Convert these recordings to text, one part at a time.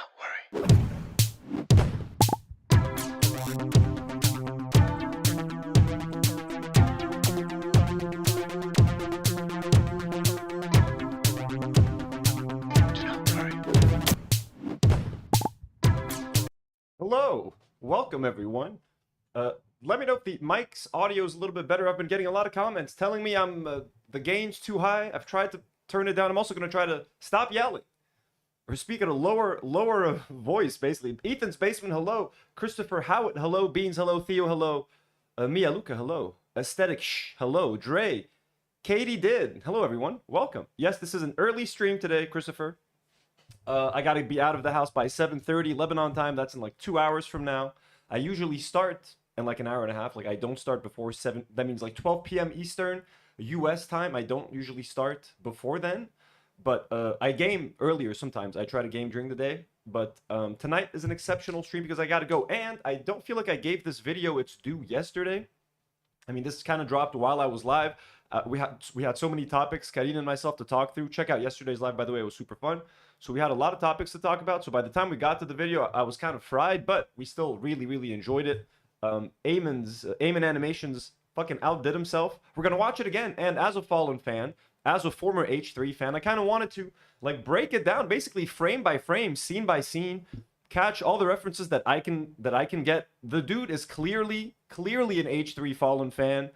not worry. Hello, welcome everyone. Let me know if the mic's audio is a little bit better. I've been getting a lot of comments telling me the gain's too high. I've tried to turn it down. I'm also going to try to stop yelling or speak at a lower voice, basically. Ethan's Basement, hello. Christopher Howitt, hello. Beans, hello. Theo, hello. Mia Luca, hello. Aesthetic, shh, hello. Dre, Katie did. Hello, everyone. Welcome. Yes, this is an early stream today, Christopher. I got to be out of the house by 7:30 Lebanon time. That's in like 2 hours from now. I usually start in like an hour and a half. Like I don't start before 7. That means like 12 p.m. Eastern US time. I don't usually start before then. But I game earlier sometimes. I try to game during the day. But tonight is an exceptional stream because I got to go. And I don't feel like I gave this video its due yesterday. I mean, this kind of dropped while I was live. We had so many topics, Karine and myself, to talk through. Check out yesterday's live, by the way. It was super fun. So we had a lot of topics to talk about. So by the time we got to the video, I was kind of fried, but we still really enjoyed it. Aamon Animations fucking outdid himself. We're going to watch it again. And as a Fallen fan, as a former H3 fan, I kind of wanted to like break it down, basically frame by frame, scene by scene, catch all the references that I can get. The dude is clearly an H3 Fallen fan.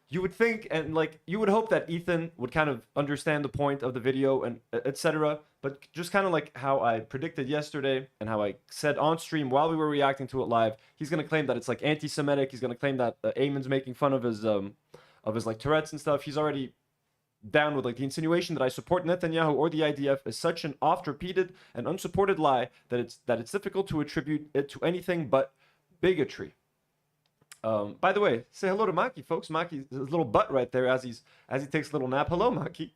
You would think and like you would hope that Ethan would kind of understand the point of the video and etc. But just kind of like how I predicted yesterday and how I said on stream while we were reacting to it live, he's gonna claim that it's like anti-Semitic. He's gonna claim that Aamon's making fun of his like Tourette's and stuff. He's already down with like the insinuation that I support Netanyahu or the IDF is such an oft-repeated and unsupported lie that it's difficult to attribute it to anything but bigotry. By the way, say hello to Maki, folks. Maki's his little butt right there as he takes a little nap. Hello, Maki.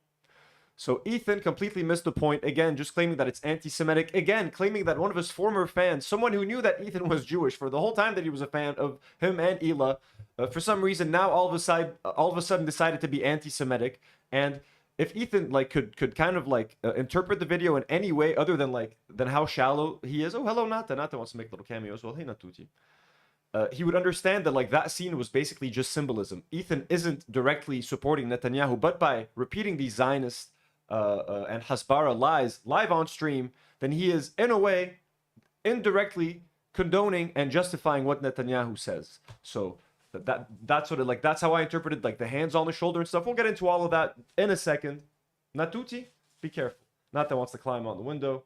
So Ethan completely missed the point. Again, just claiming that it's anti-Semitic. Again, claiming that one of his former fans, someone who knew that Ethan was Jewish for the whole time that he was a fan of him and Ela, for some reason now all of a sudden decided to be anti-Semitic. And if Ethan like could kind of like interpret the video in any way other than how shallow he is. Oh, hello, Nata. Nata wants to make little cameos. Well, hey, Natuti. He would understand that like that scene was basically just symbolism. Ethan isn't directly supporting Netanyahu, but by repeating these Zionist and Hasbara lies live on stream, then he is in a way indirectly condoning and justifying what Netanyahu says. So that's sort of like that's how I interpreted like the hands on the shoulder and stuff. We'll get into all of that in a second. Natuti, be careful. Nata wants to climb on the window.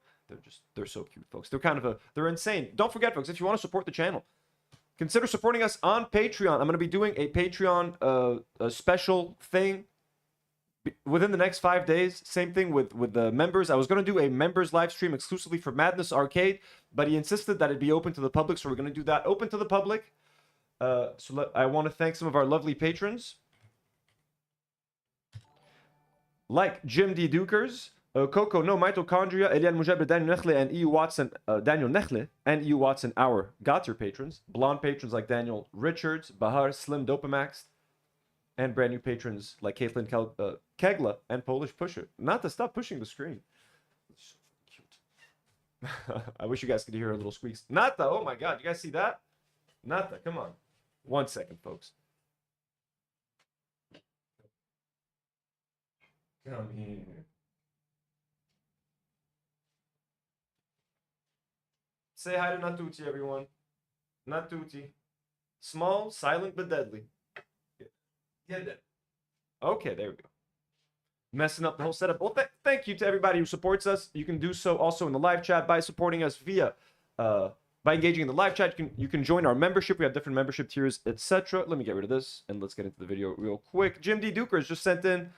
They're so cute, folks. They're insane. Don't forget, folks, if you want to support the channel, consider supporting us on Patreon. I'm going to be doing a Patreon a special thing within the next 5 days. Same thing with the members. I was going to do a members live stream exclusively for Madness Arcade, but he insisted that it be open to the public, so we're going to do that open to the public. I want to thank some of our lovely patrons, like Jim D. Dukers, Coco, no mitochondria, Elian Mujabir, Daniel Nechle, and EU Watson, Daniel Nechle, and EU Watson, our Gotzer patrons. Blonde patrons like Daniel Richards, Bahar, Slim Dopamax, and brand new patrons like Caitlin Kegla and Polish Pusher. Not to stop pushing the screen. It's so cute. I wish you guys could hear her little squeaks. Nata, oh my god, you guys see that? Nata, come on. 1 second, folks. Come here. Say hi to Natuti, everyone. Natuti. Small, silent, but deadly. Get that. Okay, there we go. Messing up the whole setup. Well, thank you to everybody who supports us. You can do so also in the live chat by supporting us via, by engaging in the live chat. You can join our membership. We have different membership tiers, etc. Let me get rid of this and let's get into the video real quick. Jim D. Dukers just sent in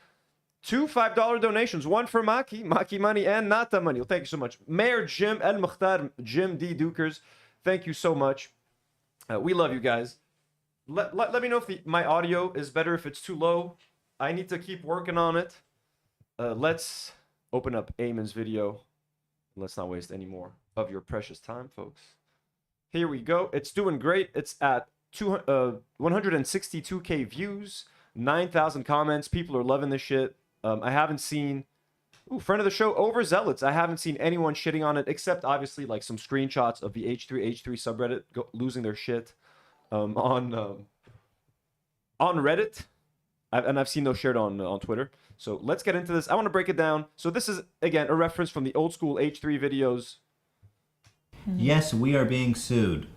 2 $5 donations, one for Maki money, and Nata money. Well, thank you so much. Mayor Jim El Mukhtar, Jim D. Dukers, thank you so much. We love you guys. Let me know if my audio is better, if it's too low. I need to keep working on it. Let's open up Aamon's video. Let's not waste any more of your precious time, folks. Here we go. It's doing great. It's at 162K views, 9,000 comments. People are loving this shit. I haven't seen Ooh, friend of the show, Overzealots. I haven't seen anyone shitting on it except obviously like some screenshots of the H3 subreddit losing their shit on Reddit. I've seen those shared on Twitter. So let's get into this. I want to break it down. So this is, again, a reference from the old school H3 videos. Yes, we are being sued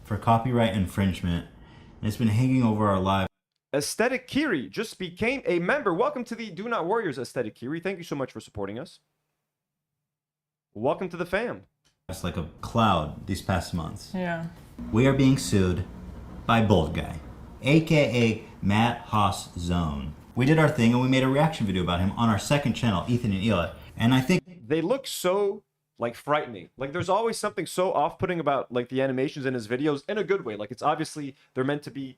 for copyright infringement. And it's been hanging over our lives. Aesthetic Kiri just became a member. Welcome to the Do Not Warriors, Aesthetic Kiri. Thank you so much for supporting us. Welcome to the fam. It's like a cloud these past months. Yeah. We are being sued by Bold Guy, aka Matt Haas Zone. We did our thing and we made a reaction video about him on our second channel, Ethan and Eli. And I think they look so like frightening. Like there's always something so off-putting about like the animations in his videos in a good way. Like it's obviously they're meant to be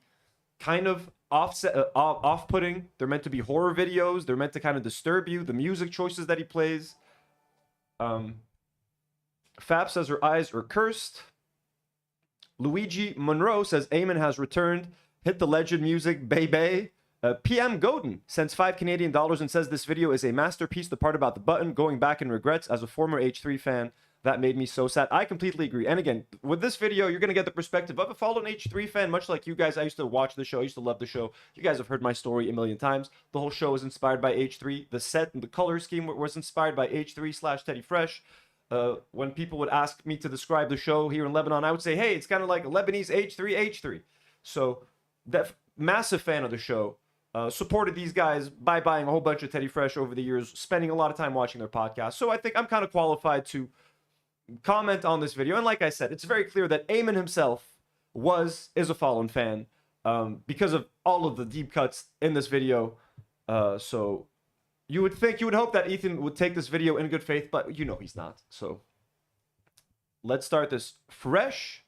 kind of off-putting. They're meant to be horror videos. They're meant to kind of disturb you. The music choices that he plays. Fab says her eyes are cursed. Luigi Monroe says Aamon has returned. Hit the legend music, baby. PM Godin sends $5 and says this video is a masterpiece. The part about the button going back in regrets as a former H3 fan. That made me so sad. I completely agree. And again, with this video, you're going to get the perspective of a fallen H3 fan, much like you guys. I used to watch the show. I used to love the show. You guys have heard my story a million times. The whole show is inspired by H3. The set and the color scheme was inspired by H3 / Teddy Fresh. When people would ask me to describe the show here in Lebanon, I would say, hey, it's kind of like Lebanese H3. So, massive fan of the show. Supported these guys by buying a whole bunch of Teddy Fresh over the years, spending a lot of time watching their podcast. So I think I'm kind of qualified to comment on this video. And like I said, it's very clear that Aamon himself is a fallen fan because of all of the deep cuts in this video. So you would hope that Ethan would take this video in good faith, but you know he's not. So let's start this fresh.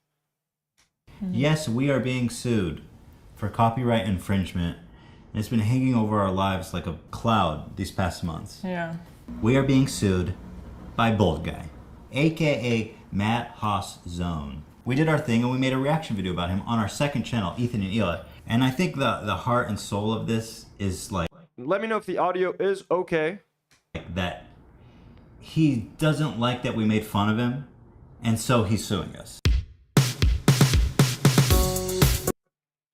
Yes, we are being sued for copyright infringement. And it's been hanging over our lives like a cloud these past months. Yeah. We are being sued by Bold Guy, aka Matt Haas Zone. We did our thing and we made a reaction video about him on our second channel, Ethan and Eli. And I think the heart and soul of this is like... Let me know if the audio is okay. That he doesn't like that we made fun of him, and so he's suing us.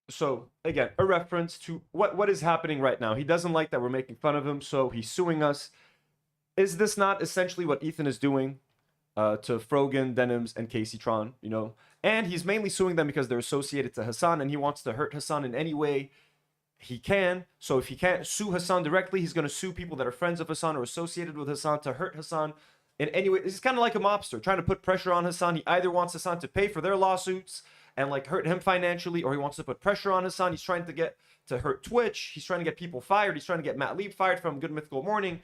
So, again, a reference to what is happening right now. He doesn't like that we're making fun of him, so he's suing us. Is this not essentially what Ethan is doing to Frogan, Denims, and Casey Tron, you know? And he's mainly suing them because they're associated to Hassan, and he wants to hurt Hassan in any way he can. So if he can't sue Hassan directly, he's going to sue people that are friends of Hassan or associated with Hassan to hurt Hassan in any way. It's kind of like a mobster trying to put pressure on Hassan. He either wants Hassan to pay for their lawsuits and like hurt him financially, or he wants to put pressure on Hassan. He's trying to hurt Twitch. He's trying to get people fired. He's trying to get Matt Lieb fired from Good Mythical Morning.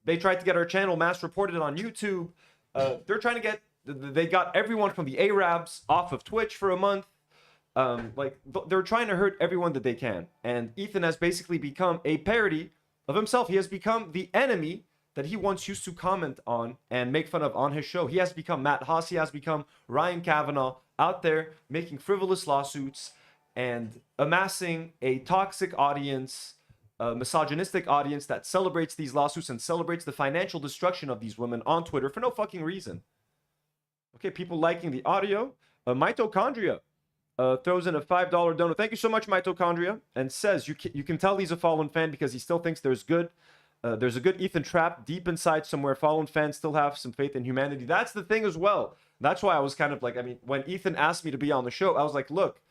They tried to get our channel mass reported on YouTube. They're trying to get, they got everyone from the Arabs off of Twitch for a month. They're trying to hurt everyone that they can. And Ethan has basically become a parody of himself. He has become the enemy that he once used to comment on and make fun of on his show. He has become Matt Haas. He has become Ryan Kavanaugh out there making frivolous lawsuits and amassing a toxic audience, a misogynistic audience that celebrates these lawsuits and celebrates the financial destruction of these women on Twitter for no fucking reason. Okay, people liking the audio. Mitochondria throws in a $5 donor. Thank you so much, Mitochondria, and says you can tell he's a Fallen fan because he still thinks there's a good Ethan trapped deep inside somewhere. Fallen fans still have some faith in humanity. That's the thing as well. That's why I was kind of like, I mean, when Ethan asked me to be on the show, I was like, look,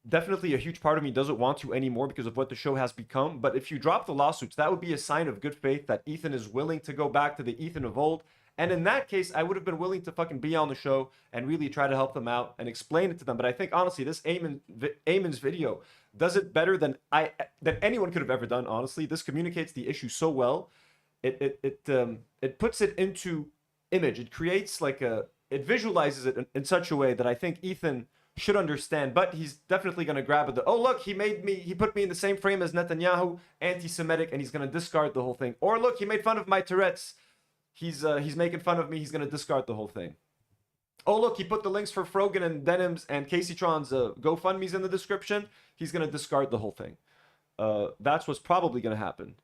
definitely a huge part of me doesn't want to anymore because of what the show has become. But if you drop the lawsuits, that would be a sign of good faith that Ethan is willing to go back to the Ethan of old. And in that case, I would have been willing to fucking be on the show and really try to help them out and explain it to them. But I think, honestly, this Aamon's video does it better than anyone could have ever done, honestly. This communicates the issue so well. It puts it into image. It creates like it visualizes it in such a way that I think Ethan should understand. But he's definitely going to grab it. Oh, look, he put me in the same frame as Netanyahu, anti-Semitic, and he's going to discard the whole thing. Or look, he made fun of my Tourette's. He's making fun of me. He's going to discard the whole thing. Oh, look, he put the links for Frogan and Denims and Casey Tron's GoFundMe's in the description. He's going to discard the whole thing. That's what's probably going to happen.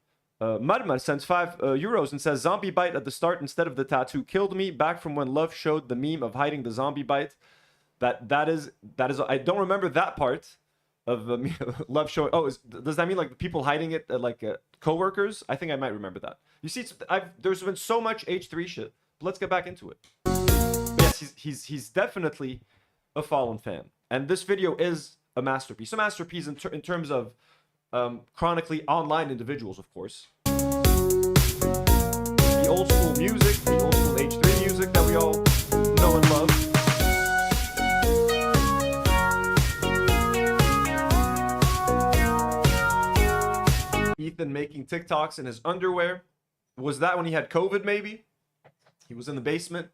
Madman sends 5 euros and says, zombie bite at the start instead of the tattoo killed me. Back from when Love showed the meme of hiding the zombie bite. That is. I don't remember that part of Love showing. Oh, does that mean like people hiding it, like coworkers? I think I might remember that. You see, there's been so much H3 shit. But let's get back into it. But yes, he's definitely a Fallen fan, and this video is a masterpiece. A masterpiece in terms of chronically online individuals, of course. The old school music, the old school H3 music that we all know and love. Ethan making TikToks in his underwear. Was that when he had COVID, maybe? He was in the basement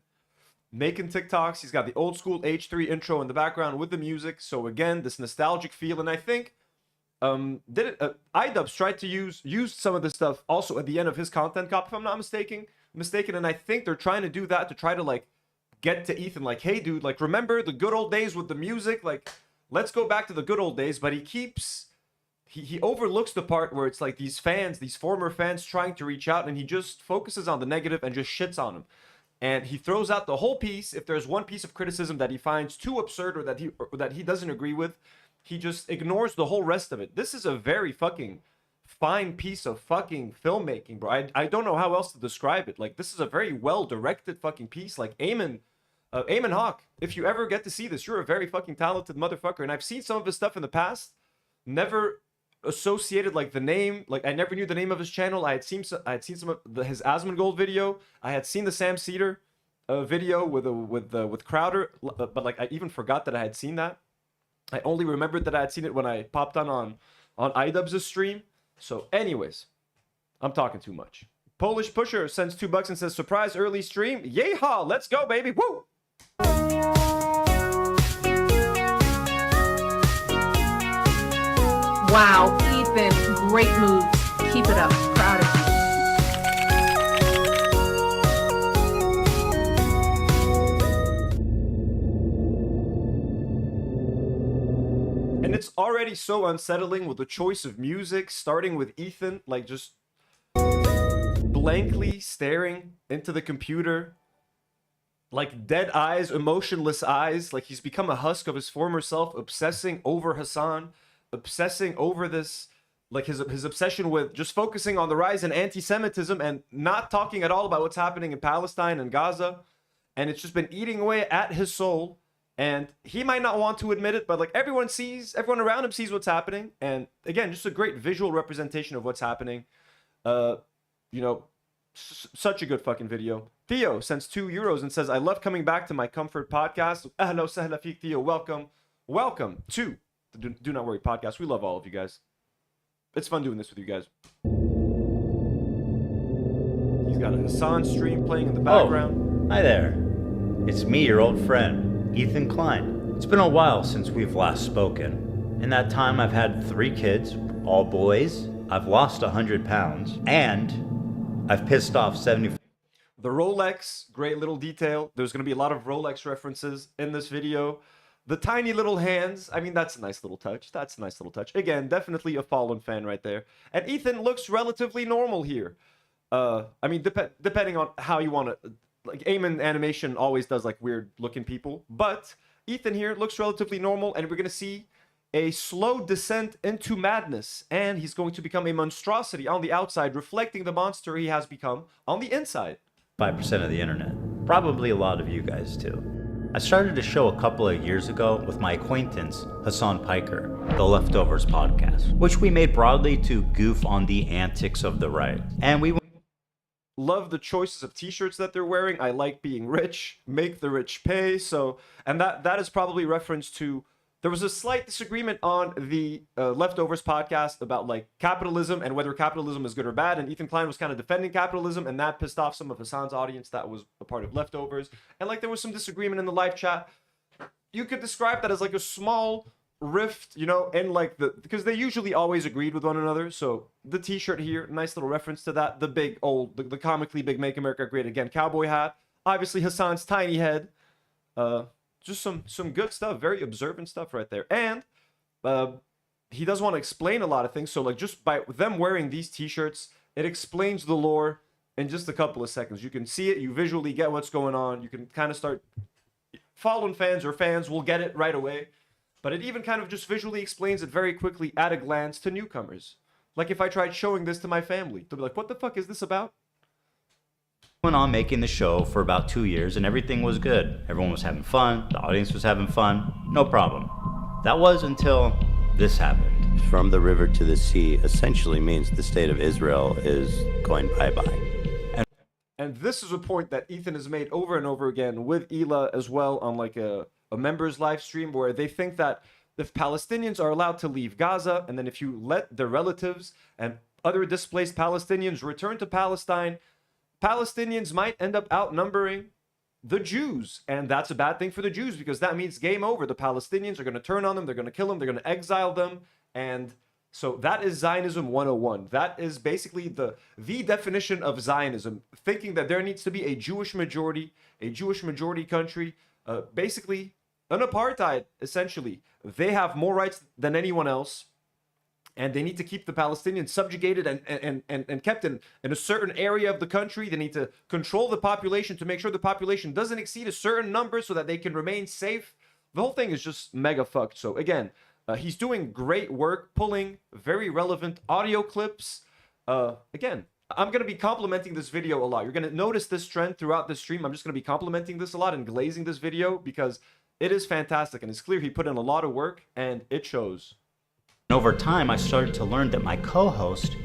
making TikToks. He's got the old school H3 intro in the background with the music. So again, this nostalgic feel. And I think iDubbbz tried to use some of this stuff also at the end of his content cop, if I'm not mistaken. And I think they're trying to do that to try to like get to Ethan, like, hey dude, like remember the good old days with the music, like let's go back to the good old days. But he overlooks the part where it's like these fans, these former fans trying to reach out, and he just focuses on the negative and just shits on them. And he throws out the whole piece. If there's one piece of criticism that he finds too absurd or that he doesn't agree with, he just ignores the whole rest of it. This is a very fucking fine piece of fucking filmmaking, bro. I don't know how else to describe it. Like, this is a very well-directed fucking piece. Like, Aamon Hawk, if you ever get to see this, you're a very fucking talented motherfucker. And I've seen some of his stuff in the past. Never associated like the name, like I never knew the name of his channel. I had seen some of his Asmongold video. I had seen the Sam Seder video with Crowder, but like I even forgot that I had seen that. I only remembered that I had seen it when I popped on iDubbbz's stream. So anyways, I'm talking too much. Polish Pusher sends $2 and says, surprise early stream. Yeehaw, let's go baby. Woo! Wow, Ethan, great moves. Keep it up. Proud of you. And it's already so unsettling with the choice of music, starting with Ethan, like just blankly staring into the computer, like dead eyes, emotionless eyes, like he's become a husk of his former self, obsessing over Hassan, obsessing over this, like his obsession with just focusing on the rise in anti-Semitism and not talking at all about what's happening in Palestine and Gaza. And it's just been eating away at his soul. And he might not want to admit it, but like everyone around him sees what's happening. And again, just a great visual representation of what's happening. You know, such a good fucking video. Theo sends €2 and says, I love coming back to my comfort podcast. Ahla sahla fik, Theo. Welcome to the Do Not Worry podcast. We love all of you guys. It's fun doing this with you guys. He's got a Hassan stream playing in the background. Oh, hi there. It's me, your old friend, Ethan Klein. It's been a while since we've last spoken. In that time, I've had 3 kids, all boys. I've lost 100 pounds, and I've pissed off 70. The Rolex, great little detail. There's going to be a lot of Rolex references in this video. The tiny little hands, I mean, that's a nice little touch. That's a nice little touch. Again, definitely a Fallen fan right there. And Ethan looks relatively normal here. I mean, depending on how you want to... Like, Aamon animation always does, like, weird-looking people. But Ethan here looks relatively normal, and we're going to see a slow descent into madness. And he's going to become a monstrosity on the outside, reflecting the monster he has become on the inside. 5% of the internet. Probably a lot of you guys, too. I started a show a couple of years ago with my acquaintance, Hassan Piker, the Leftovers podcast, which we made broadly to goof on the antics of the right. And we love the choices of t-shirts that they're wearing. I like being rich, make the rich pay. So, and that is probably reference to, there was a slight disagreement on the Leftovers podcast about like capitalism and whether capitalism is good or bad. And Ethan Klein was kind of defending capitalism, and that pissed off some of Hassan's audience that was a part of Leftovers. And like there was some disagreement in the live chat. You could describe that as like a small rift, you know, and like because they usually always agreed with one another. So the t-shirt here, nice little reference to that. The big old, the comically big Make America Great Again cowboy hat. Obviously Hassan's tiny head. Just some good stuff, very observant stuff right there. And he does want to explain a lot of things. So like just by them wearing these t-shirts, It explains the lore in just a couple of seconds. You can see it, you visually get what's going on. You can kind of start following fans, or fans will get it right away. But it even kind of just visually explains it very quickly at a glance to newcomers. Like if I tried showing this to my family, they'll be like, what the fuck is this about? Went on making the show for about 2 years and everything was good. Everyone was having fun, the audience was having fun, no problem. That was until this happened. From the river to the sea essentially means the state of Israel is going bye-bye. And this is a point that Ethan has made over and over again with Ela as well on like a members live stream, where they think that if Palestinians are allowed to leave Gaza, and then if you let their relatives and other displaced Palestinians return to Palestine, Palestinians might end up outnumbering the Jews. And that's a bad thing for the Jews, because that means game over. The Palestinians are going to turn on them, they're going to kill them, they're going to exile them. And so that is Zionism 101. That is basically the definition of Zionism, thinking that there needs to be a Jewish majority country, basically an apartheid, essentially. They have more rights than anyone else, and they need to keep the Palestinians subjugated and kept in a certain area of the country. They need to control the population to make sure the population doesn't exceed a certain number so that they can remain safe. The whole thing is just mega fucked. So again, he's doing great work, pulling very relevant audio clips. Again, I'm going to be complimenting this video a lot. You're going to notice this trend throughout the stream. I'm just going to be complimenting this a lot and glazing this video because it is fantastic. And it's clear he put in a lot of work and it shows. And over time, I started to learn that my co-host,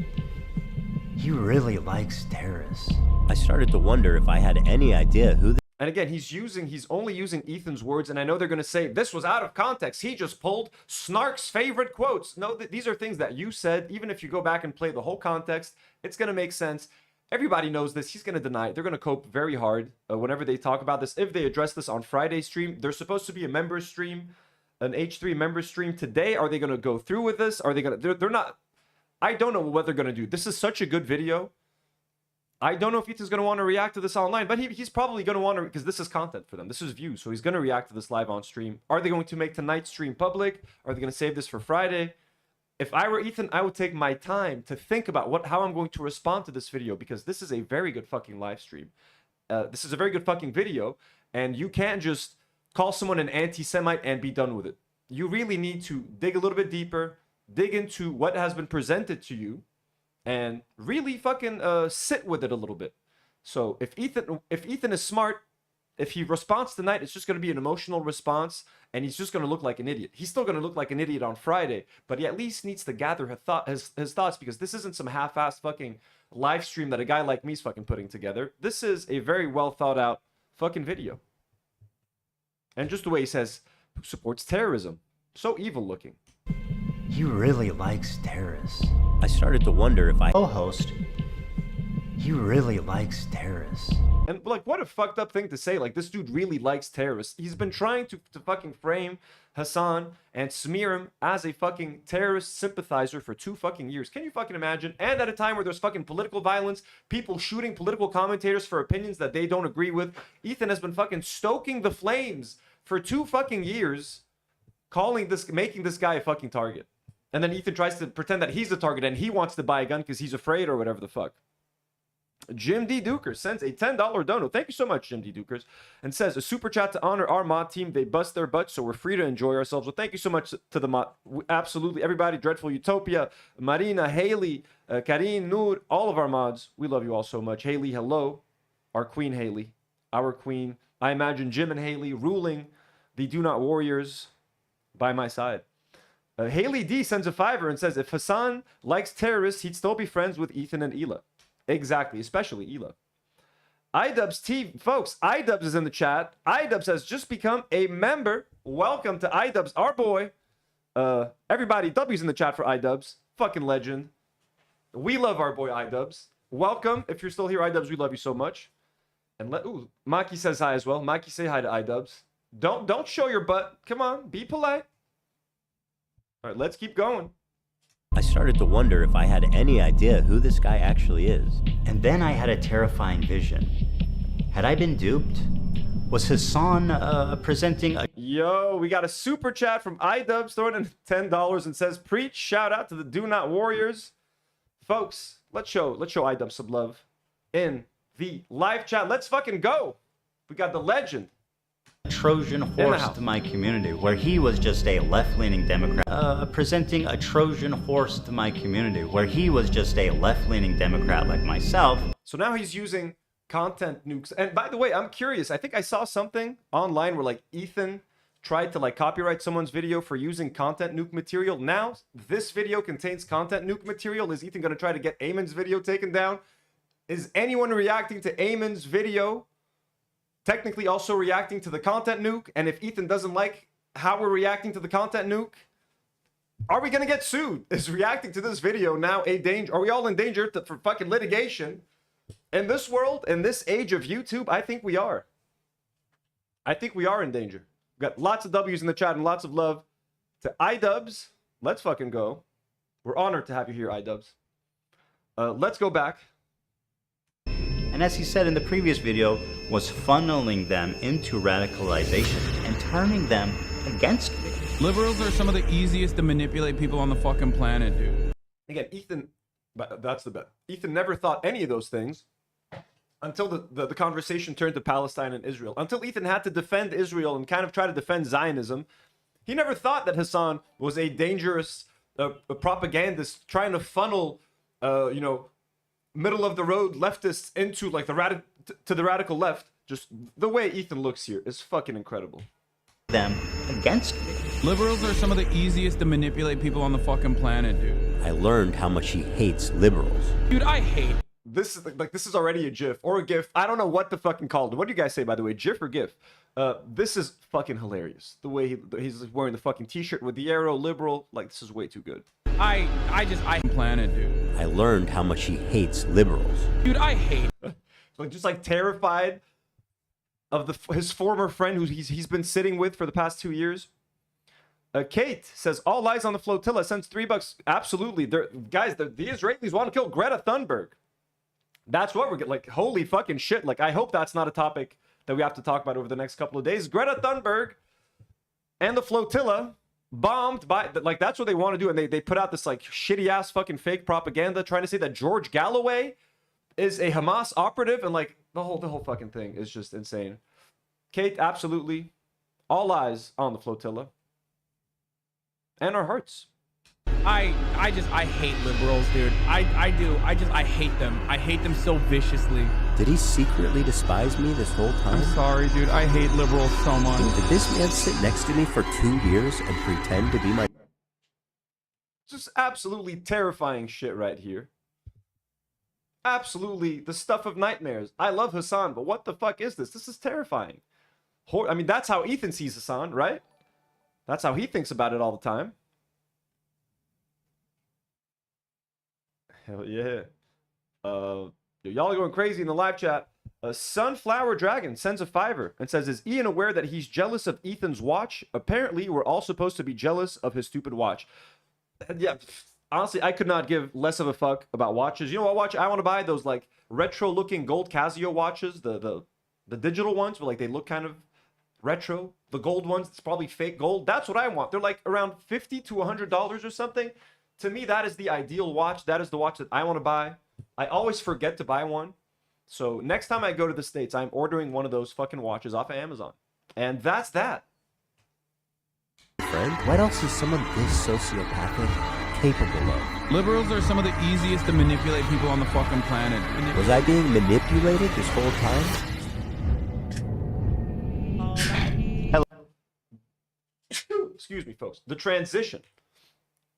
he really likes terrorists. I started to wonder if I had any idea who And again, he's only using Ethan's words, and I know they're going to say, this was out of context. He just pulled Snark's favorite quotes. No, these are things that you said. Even if you go back and play the whole context, it's going to make sense. Everybody knows this. He's going to deny it. They're going to cope very hard whenever they talk about this. If they address this on Friday's stream, there's supposed to be a member stream, an H3 member stream today. Are they going to go through with this? Are they going to... They're not... I don't know what they're going to do. This is such a good video. I don't know if Ethan's going to want to react to this online, but he's probably going to want to, because this is content for them. This is views, so he's going to react to this live on stream. Are they going to make tonight's stream public? Are they going to save this for Friday? If I were Ethan, I would take my time to think about how I'm going to respond to this video, because this is a very good fucking live stream. This is a very good fucking video, and you can't just call someone an anti-Semite and be done with it. You really need to dig a little bit deeper, dig into what has been presented to you, and really fucking sit with it a little bit. So if Ethan is smart, if he responds tonight, it's just going to be an emotional response, and he's just going to look like an idiot. He's still going to look like an idiot on Friday, but he at least needs to gather his thoughts, because this isn't some half-assed fucking live stream that a guy like me's fucking putting together. This is a very well thought out fucking video. And just the way he says, who supports terrorism? So evil looking. He really likes terrorists. I started to wonder if I... Co-host, he really likes terrorists. And like, what a fucked up thing to say. Like, this dude really likes terrorists. He's been trying to fucking frame Hassan and smear him as a fucking terrorist sympathizer for 2 fucking years. Can you fucking imagine? And at a time where there's fucking political violence, people shooting political commentators for opinions that they don't agree with. Ethan has been fucking stoking the flames for 2 fucking years, making this guy a fucking target. And then Ethan tries to pretend that he's the target and he wants to buy a gun because he's afraid or whatever the fuck. Jim D. Dukers sends a $10 dono. Thank you so much, Jim D. Dukers. And says, a super chat to honor our mod team. They bust their butts, so we're free to enjoy ourselves. Well, thank you so much to the mod. Absolutely. Everybody, Dreadful Utopia, Marina, Haley, Karine, Nour, all of our mods. We love you all so much. Haley, hello. Our queen, Haley. Our queen. I imagine Jim and Haley ruling the Do Not Warriors by my side. Haley D sends a $5 and says, if Hassan likes terrorists, he'd still be friends with Ethan and Ela. Exactly, especially Ela. iDubbbz TV, folks, iDubbbz is in the chat. iDubbbz has just become a member. Welcome to iDubbbz, our boy. Everybody, W's in the chat for iDubbbz. Fucking legend. We love our boy iDubbbz. Welcome. If you're still here, iDubbbz, we love you so much. And ooh, Maki says hi as well. Maki, say hi to iDubbbz. Don't show your butt. Come on, be polite. All right, let's keep going. I started to wonder if I had any idea who this guy actually is. And then I had a terrifying vision. Had I been duped? Was Hassan presenting a... Yo, we got a super chat from iDubbbz throwing in $10 and says, preach, shout out to the Do Not Warriors. Folks, let's show iDub some love in the live chat. Let's fucking go. We got the legend. Trojan horse to my community, where he was just a left-leaning Democrat. Presenting a Trojan horse to my community, where he was just a left-leaning Democrat like myself. So now he's using content nukes. And by the way, I'm curious. I think I saw something online where like Ethan tried to like copyright someone's video for using content nuke material. Now this video contains content nuke material. Is Ethan going to try to get Aamon's video taken down? Is anyone reacting to Aamon's video technically also reacting to the content nuke? And if Ethan doesn't like how we're reacting to the content nuke, are we going to get sued? Is reacting to this video now a danger? Are we all in danger for fucking litigation? In this world, in this age of YouTube, I think we are. I think we are in danger. We've got lots of W's in the chat and lots of love to iDubbbz. Let's fucking go. We're honored to have you here, iDubbbz. Let's go back. And as he said in the previous video, was funneling them into radicalization and turning them against me. Liberals are some of the easiest to manipulate people on the fucking planet, dude. Again, Ethan, that's the bet. Ethan never thought any of those things until the conversation turned to Palestine and Israel. Until Ethan had to defend Israel and kind of try to defend Zionism, he never thought that Hassan was a dangerous a propagandist trying to funnel, you know, middle of the road leftists into like the radical left. Just the way Ethan looks here is fucking incredible. Them against me. Liberals are some of the easiest to manipulate people on the fucking planet, dude. I learned how much he hates liberals. Dude, I hate. This is like this is already a GIF or a GIF. I don't know what to fucking call it. What do you guys say, by the way? GIF or GIF? This is fucking hilarious. The way he's wearing the fucking t-shirt with the arrow, liberal. Like, this is way too good. I planet, dude. I learned how much he hates liberals. Dude, I hate. Like, just like terrified of his former friend who he's been sitting with for the past 2 years. Kate says, all eyes on the flotilla, sends $3. Absolutely. Guys, the Israelis want to kill Greta Thunberg. That's what we're getting. Like, holy fucking shit. Like, I hope that's not a topic that we have to talk about over the next couple of days. Greta Thunberg and the flotilla bombed by, like, that's what they want to do. And they put out this, like, shitty-ass fucking fake propaganda trying to say that George Galloway is a Hamas operative. And, like, the whole fucking thing is just insane. Kate, absolutely. All eyes on the flotilla. And our hearts. I hate liberals, dude. I do. I hate them. I hate them so viciously. Did he secretly despise me this whole time? I'm sorry, dude. I hate liberals so much. Did this man sit next to me for 2 years and pretend to be my... Just absolutely terrifying shit right here. Absolutely the stuff of nightmares. I love Hassan, but what the fuck is this? This is terrifying. I mean, that's how Ethan sees Hassan, right? That's how he thinks about it all the time. Hell yeah. Y'all are going crazy in the live chat. Sunflower Dragon sends a $5 and says, is Ian aware that he's jealous of Ethan's watch? Apparently, we're all supposed to be jealous of his stupid watch. Yeah, honestly, I could not give less of a fuck about watches. You know what watch I want to buy? Those like retro-looking gold Casio watches, the digital ones, where like they look kind of retro. The gold ones, it's probably fake gold. That's what I want. They're like around $50 to $100 or something. To me, that is the ideal watch. That is the watch that I want to buy. I always forget to buy one. So next time I go to the States, I'm ordering one of those fucking watches off of Amazon. And that's that. Friend, what else is someone this sociopathic capable of? Liberals are some of the easiest to manipulate people on the fucking planet. Was I being manipulated this whole time? Excuse me, folks. The transition.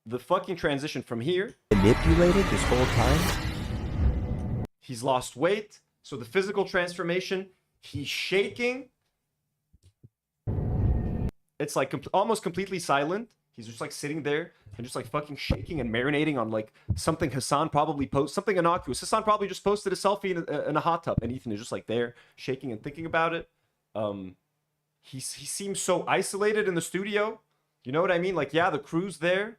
The fucking transition from here. Manipulated this whole time? He's lost weight. So the physical transformation. He's shaking. It's like almost completely silent. He's just like sitting there and just like fucking shaking and marinating on like something Hassan probably posted. Something innocuous. Hassan probably just posted a selfie in a hot tub. And Ethan is just like there shaking and thinking about it. He seems so isolated in the studio. You know what I mean? Like, yeah, the crew's there.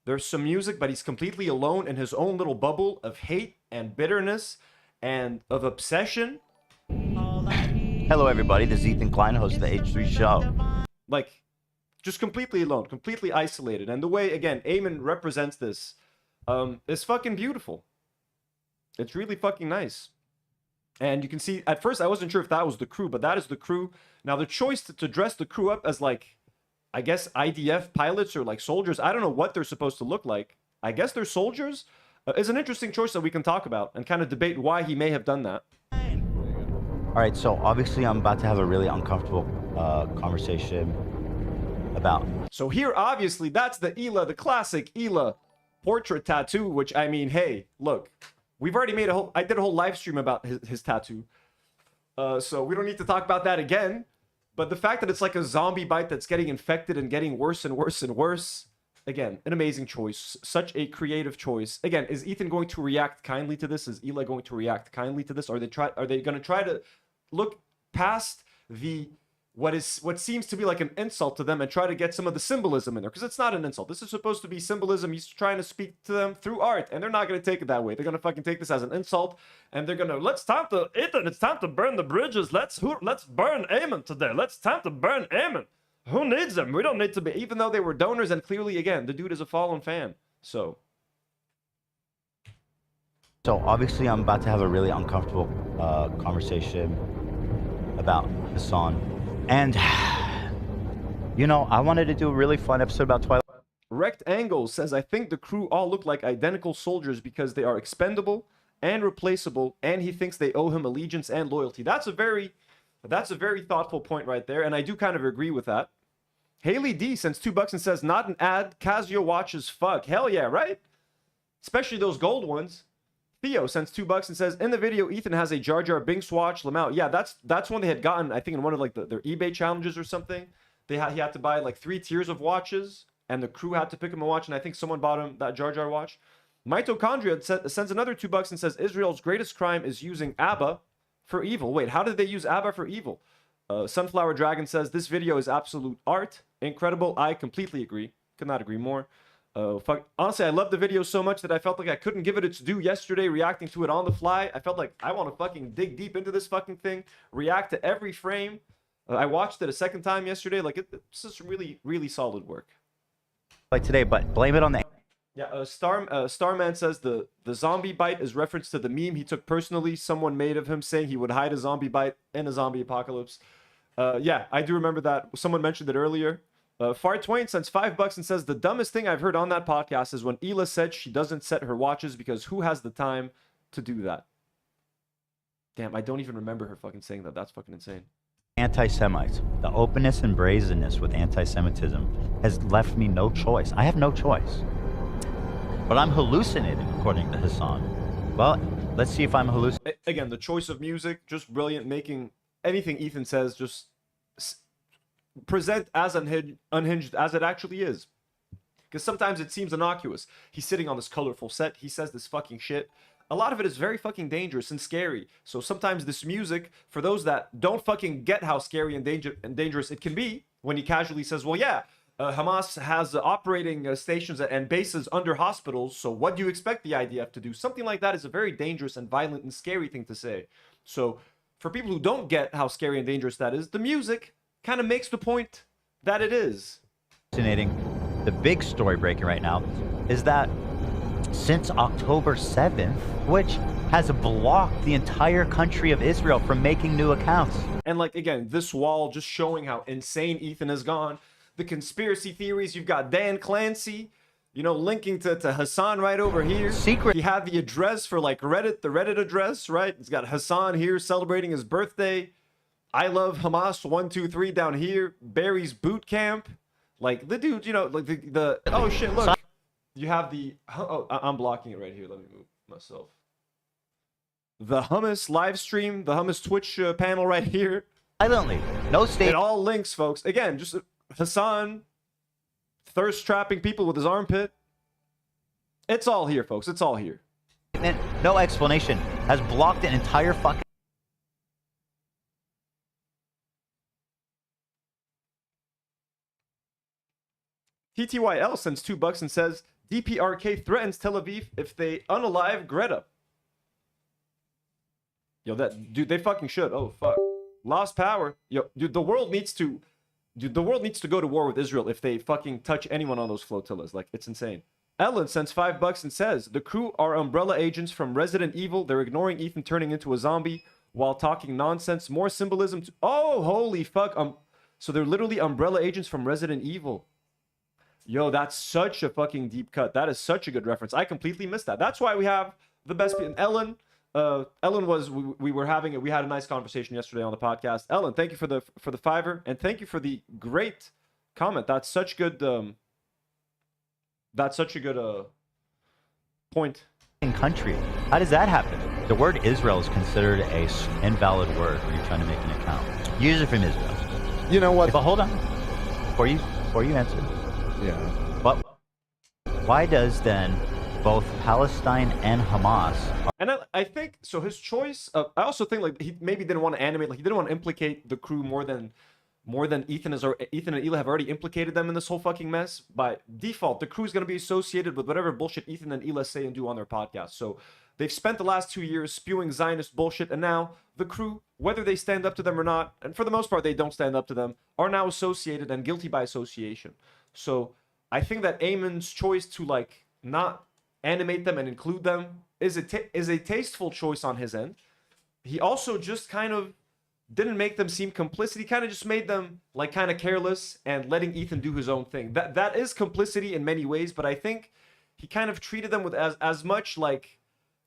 There's some music, but he's completely alone in his own little bubble of hate and bitterness and of obsession. Hello, everybody. This is Ethan Klein, host of the H3 show. Like, just completely alone, completely isolated. And the way, again, Aamon represents this is fucking beautiful. It's really fucking nice. And you can see, at first I wasn't sure if that was the crew, but that is the crew. Now the choice to dress the crew up as like, I guess IDF pilots or like soldiers, I don't know what they're supposed to look like. I guess they're soldiers, is an interesting choice that we can talk about and kind of debate why he may have done that. All right, so obviously I'm about to have a really uncomfortable conversation about... So here, obviously, that's the Ela, the classic Ela portrait tattoo, which, I mean, hey, look, we've already made I did a whole live stream about his tattoo. So we don't need to talk about that again. But the fact that it's like a zombie bite that's getting infected and getting worse and worse and worse, again, an amazing choice. Such a creative choice. Again, is Ethan going to react kindly to this? Is Ela going to react kindly to this? Are they going to try to look past the what seems to be like an insult to them and try to get some of the symbolism in there? Because it's not an insult. This is supposed to be symbolism. He's trying to speak to them through art, and they're not going to take it that way. They're going to fucking take this as an insult, and they're going to, it's time to burn the bridges. Let's burn Aamon today. Time to burn Aamon. Who needs them? We don't need to be, even though they were donors, and clearly, again, the dude is a fallen fan. So obviously I'm about to have a really uncomfortable conversation about Hassan. And, you know, I wanted to do a really fun episode about Twilight. Rectangle says, I think the crew all look like identical soldiers because they are expendable and replaceable, and he thinks they owe him allegiance and loyalty. That's a very thoughtful point right there, and I do kind of agree with that. Haley D sends $2 and says, not an ad, Casio watches fuck. Hell yeah, right? Especially those gold ones. Theo sends $2 and says, in the video, Ethan has a Jar Jar Binks watch. Lamau. Yeah, that's one they had gotten, I think, in one of like their eBay challenges or something. He had to buy like 3 tiers of watches, and the crew had to pick him a watch, and I think someone bought him that Jar Jar watch. Mitochondria sends another $2 and says, Israel's greatest crime is using ABBA for evil. Wait, how did they use ABBA for evil? Sunflower Dragon says, this video is absolute art. Incredible. I completely agree. Could not agree more. Honestly, I love the video so much that I felt like I couldn't give it its due yesterday, reacting to it on the fly. I felt like I want to fucking dig deep into this fucking thing, react to every frame. I watched it a second time yesterday. Like, it's just really, really solid work. Like today, but blame it on the... Yeah, Starman says the zombie bite is reference to the meme he took personally. Someone made of him saying he would hide a zombie bite in a zombie apocalypse. Yeah, I do remember that. Someone mentioned it earlier. Fart Twain sends $5 and says, the dumbest thing I've heard on that podcast is when Ela said she doesn't set her watches because who has the time to do that? Damn, I don't even remember her fucking saying that. That's fucking insane. Anti-Semites. The openness and brazenness with anti-Semitism has left me no choice. I have no choice. But I'm hallucinating, according to Hassan. Well, let's see if I'm hallucinating. Again, the choice of music, just brilliant, making anything Ethan says just present as unhinged as it actually is. Because sometimes it seems innocuous. He's sitting on this colorful set. He says this fucking shit. A lot of it is very fucking dangerous and scary. So sometimes this music, for those that don't fucking get how scary and dangerous it can be, when he casually says, well, yeah, Hamas has operating stations and bases under hospitals, so what do you expect the IDF to do? Something like that is a very dangerous and violent and scary thing to say. So for people who don't get how scary and dangerous that is, the music kind of makes the point that it is. The big story breaking right now is that since October 7th, which has blocked the entire country of Israel from making new accounts. And like, again, this wall just showing how insane Ethan has gone. The conspiracy theories, you've got Dan Clancy, you know, linking to Hassan right over here. Secret. He had the address for like Reddit, the Reddit address, right? It's got Hassan here celebrating his birthday. I love Hamas 123 down here. Barry's boot camp. Like the dude, you know, like the oh shit, look. You have the, oh, I'm blocking it right here. Let me move myself. The hummus live stream, the hummus Twitch panel right here. Silently, no state. It all links, folks. Again, just Hassan thirst trapping people with his armpit. It's all here, folks. It's all here. No explanation. Has blocked an entire fucking. TTYL sends $2 and says, DPRK threatens Tel Aviv if they unalive Greta. Yo, that dude, they fucking should. Oh fuck, lost power. Yo, dude, the world needs to go to war with Israel if they fucking touch anyone on those flotillas. Like, it's insane. Ellen sends $5 and says, the crew are umbrella agents from Resident Evil. They're ignoring Ethan turning into a zombie while talking nonsense. More symbolism. Oh, holy fuck. So they're literally umbrella agents from Resident Evil. Yo, that's such a fucking deep cut. That is such a good reference. I completely missed that. That's why we have the best. Ellen, we had a nice conversation yesterday on the podcast. Ellen, thank you for the $5, and thank you for the great comment. That's such good. That's such a good point. Country. How does that happen? The word Israel is considered a invalid word when you're trying to make an account. User from Israel. You know what? But hold on. Before you answer. Yeah. But why does then both Palestine and Hamas? And I think so. His choice. I also think like he maybe didn't want to animate. Like he didn't want to implicate the crew more than Ethan and Eli have already implicated them in this whole fucking mess. By default, the crew is going to be associated with whatever bullshit Ethan and Eli say and do on their podcast. So they've spent the last 2 years spewing Zionist bullshit, and now the crew, whether they stand up to them or not, and for the most part they don't stand up to them, are now associated and guilty by association. So I think that Aamon's choice to like not animate them and include them is a tasteful choice on his end. He also just kind of didn't make them seem complicit. He kind of just made them like kind of careless and letting Ethan do his own thing. That is complicity in many ways, but I think he kind of treated them with as much like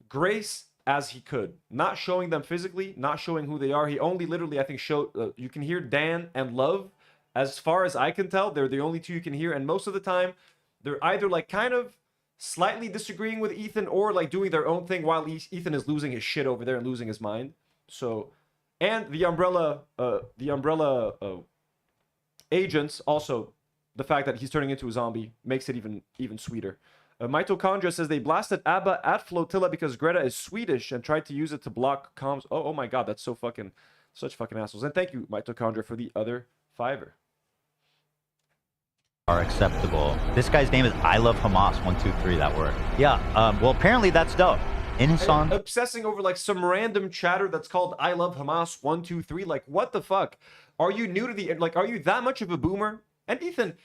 grace as he could, not showing them physically, not showing who they are. He only literally, I think, showed. You can hear Dan and Love. As far as I can tell, they're the only two you can hear, and most of the time, they're either like kind of slightly disagreeing with Ethan or like doing their own thing while Ethan is losing his shit over there and losing his mind. So. And the umbrella agents, also, the fact that he's turning into a zombie makes it even sweeter. Mitochondria says they blasted ABBA at Flotilla because Greta is Swedish and tried to use it to block comms. Oh my god, that's such fucking assholes. And thank you, Mitochondria, for the other $5. Are acceptable. This guy's name is I Love Hamas 123. That word. Yeah. Well, apparently that's dope. In his song, obsessing over like some random chatter that's called I Love Hamas 123. Like, what the fuck? Are you new to the like? Are you that much of a boomer? And Ethan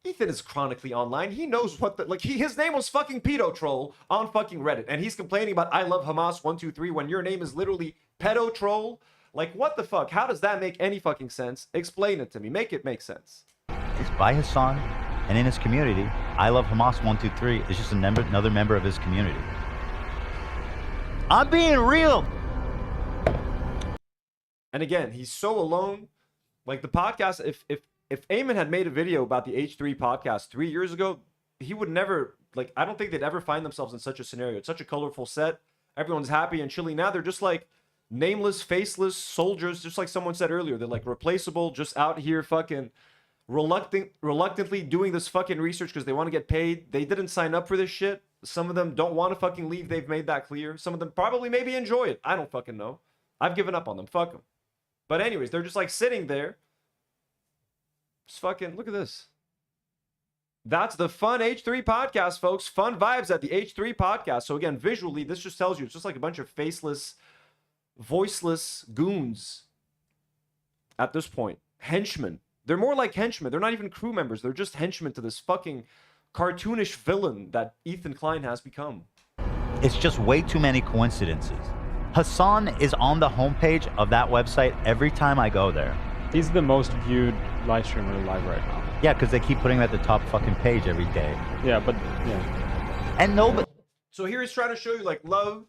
is chronically online. He knows what the like. His name was fucking pedo troll on fucking Reddit, and he's complaining about I Love Hamas 123 when your name is literally pedo troll. Like, what the fuck? How does that make any fucking sense? Explain it to me. Make it make sense. It's by his song, and in his community, I Love Hamas 123 is just another member of his community. I'm being real. And again, he's so alone. Like the podcast, if Aamon had made a video about the H3 podcast 3 years ago, he would never, like, I don't think they'd ever find themselves in such a scenario. It's such a colorful set. Everyone's happy and chilly. Now they're just like nameless, faceless soldiers, just like someone said earlier. They're like replaceable, just out here fucking reluctantly doing this fucking research because they want to get paid. They didn't sign up for this shit. Some of them don't want to fucking leave. They've made that clear. Some of them probably maybe enjoy it. I don't fucking know. I've given up on them. Fuck them. But anyways, they're just like sitting there. Just fucking, look at this. That's the Fun H3 podcast, folks. Fun vibes at the H3 podcast. So again, visually, this just tells you it's just like a bunch of faceless, voiceless goons at this point. Henchmen. They're more like henchmen. They're not even crew members. They're just henchmen to this fucking cartoonish villain that Ethan Klein has become. It's just way too many coincidences. Hassan is on the homepage of that website every time I go there. He's the most viewed live streamer live right now. Yeah, because they keep putting him at the top fucking page every day. Yeah, but yeah. And nobody. So here he's trying to show you like Love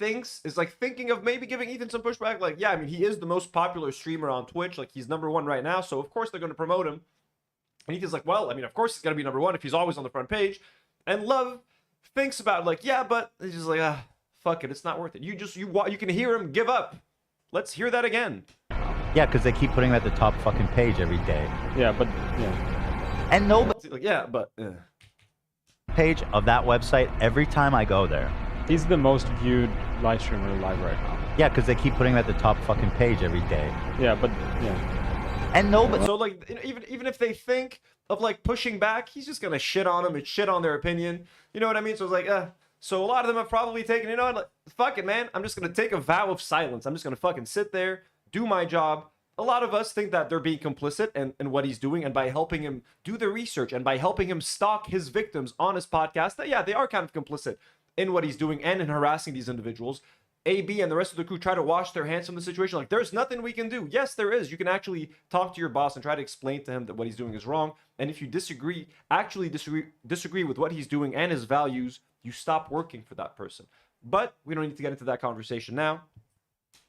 is like thinking of maybe giving Ethan some pushback. Like, yeah, I mean, he is the most popular streamer on Twitch. Like, he's #1 right now. So of course they're going to promote him. And Ethan's like, well, I mean, of course he's got to be #1 if he's always on the front page. And Love thinks about it like, yeah, but he's just like, fuck it, it's not worth it. You can hear him give up. Let's hear that again. Yeah, because they keep putting him at the top fucking page every day. Yeah, but yeah. And nobody. Like, yeah, but page of that website every time I go there. He's the most viewed live streamer live right now. Yeah, because they keep putting him at the top fucking page every day. Yeah, but yeah. And nobody. So like, even if they think of like pushing back, he's just gonna shit on them and shit on their opinion. You know what I mean? So it's like, so a lot of them have probably taken, you know, like, fuck it, man. I'm just gonna take a vow of silence. I'm just gonna fucking sit there, do my job, a lot of us think that they're being complicit in what he's doing, and by helping him do the research and by helping him stalk his victims on his podcast, that yeah, they are kind of complicit in what he's doing and in harassing these individuals. AB and the rest of the crew try to wash their hands from the situation. Like, there's nothing we can do. Yes, there is. You can actually talk to your boss and try to explain to him that what he's doing is wrong. And if you disagree with what he's doing and his values, you stop working for that person. But we don't need to get into that conversation now.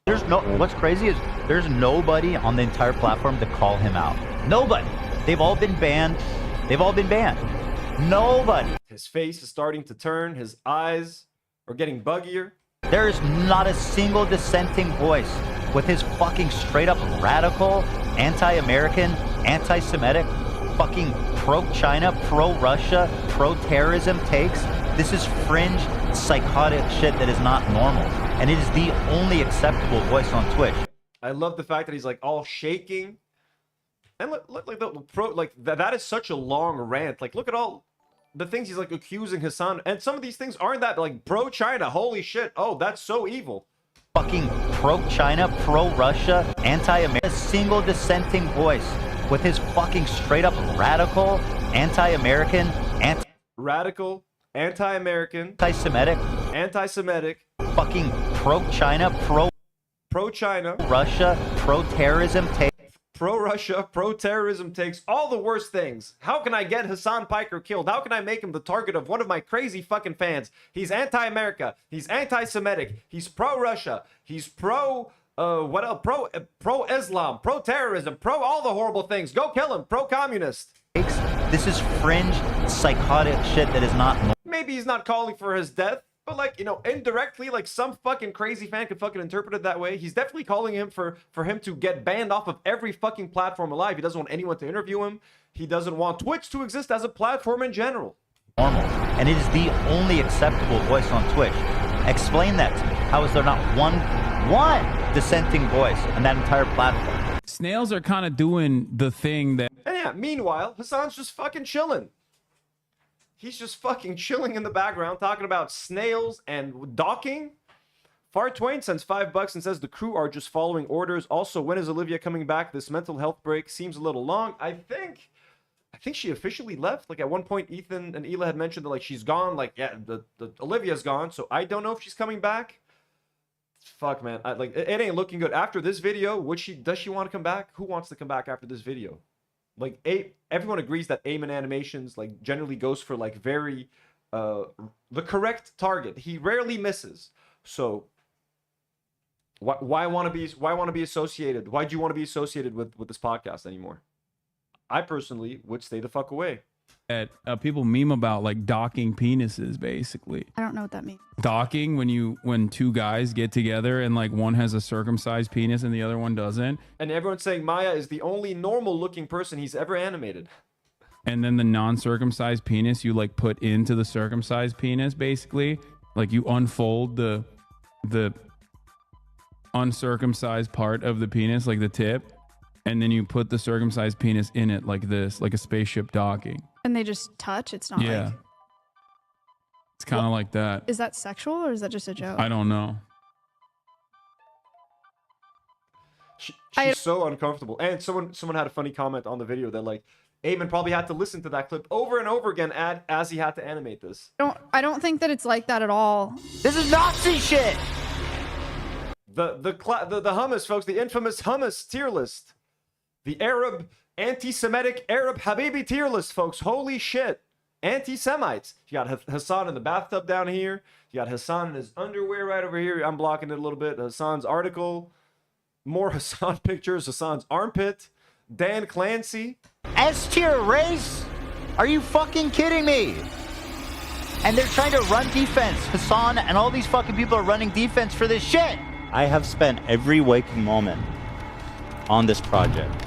What's crazy is there's nobody on the entire platform to call him out. Nobody. They've all been banned. Nobody. His face is starting to turn. His eyes are getting buggier. There is not a single dissenting voice with his fucking straight up radical, anti-American, anti-Semitic, fucking pro-China, pro-Russia, pro-terrorism takes. This is fringe, psychotic shit that is not normal. And it is the only acceptable voice on Twitch. I love the fact that he's like all shaking. And look like that is such a long rant. Like, look at all the things he's like accusing Hassan, and some of these things aren't that like pro-China. Holy shit! Oh, that's so evil. Fucking pro-China, pro-Russia, anti-American, single dissenting voice with his fucking straight up radical, anti-American, radical, anti-American, anti-Semitic, fucking pro-China, pro-China, Russia, pro-terrorism take. Pro-Russia, pro-terrorism takes, all the worst things. How can I get Hassan Piker killed? How can I make him the target of one of my crazy fucking fans? He's anti-America. He's anti-Semitic. He's pro-Russia. He's what else? Pro-Islam, pro-terrorism, pro all the horrible things. Go kill him. Pro-communist. This is fringe, psychotic shit that is not normal. Maybe he's not calling for his death, but like, you know, indirectly, like some fucking crazy fan could fucking interpret it that way. He's definitely calling him for him to get banned off of every fucking platform alive. He doesn't want anyone to interview him. He doesn't want Twitch to exist as a platform in general. Normal. And it is the only acceptable voice on Twitch. Explain that to me. How is there not one dissenting voice on that entire platform? Snails are kind of doing the thing that... And yeah, meanwhile, Hassan's just fucking chilling. He's just fucking chilling in the background, talking about snails and docking. Far Twain sends $5 and says the crew are just following orders. Also, when is Olivia coming back? This mental health break seems a little long. I think she officially left. Like at one point, Ethan and Hila had mentioned that like she's gone. Like yeah, the Olivia's gone. So I don't know if she's coming back. Fuck man, it ain't looking good. After this video, does she want to come back? Who wants to come back after this video? Like everyone agrees that Aamon Animations like generally goes for like very the correct target. He rarely misses. So why want to be associated? Why do you want to be associated with this podcast anymore? I personally would stay the fuck away. People meme about like docking penises, basically. I don't know what that means. Docking, when two guys get together and like one has a circumcised penis and the other one doesn't. And everyone's saying Maya is the only normal looking person he's ever animated. And then the non-circumcised penis you like put into the circumcised penis, basically. Like you unfold the uncircumcised part of the penis, like the tip, and then you put the circumcised penis in it like this, like a spaceship docking. And they just touch? It's not yeah. like... It's kind of like that. Is that sexual or is that just a joke? I don't know. She's so uncomfortable. And someone had a funny comment on the video that like Aamon probably had to listen to that clip over and over again as he had to animate this. I don't think that it's like that at all. This is Nazi shit. The hummus, folks, the infamous hummus tier list. The Arab, anti-Semitic Arab Habibi tier list, folks. Holy shit. Anti-Semites. You got Hassan in the bathtub down here. You got Hassan in his underwear right over here. I'm blocking it a little bit. Hassan's article. More Hassan pictures. Hassan's armpit. Dan Clancy. S-tier race? Are you fucking kidding me? And they're trying to run defense. Hassan and all these fucking people are running defense for this shit. I have spent every waking moment on this project.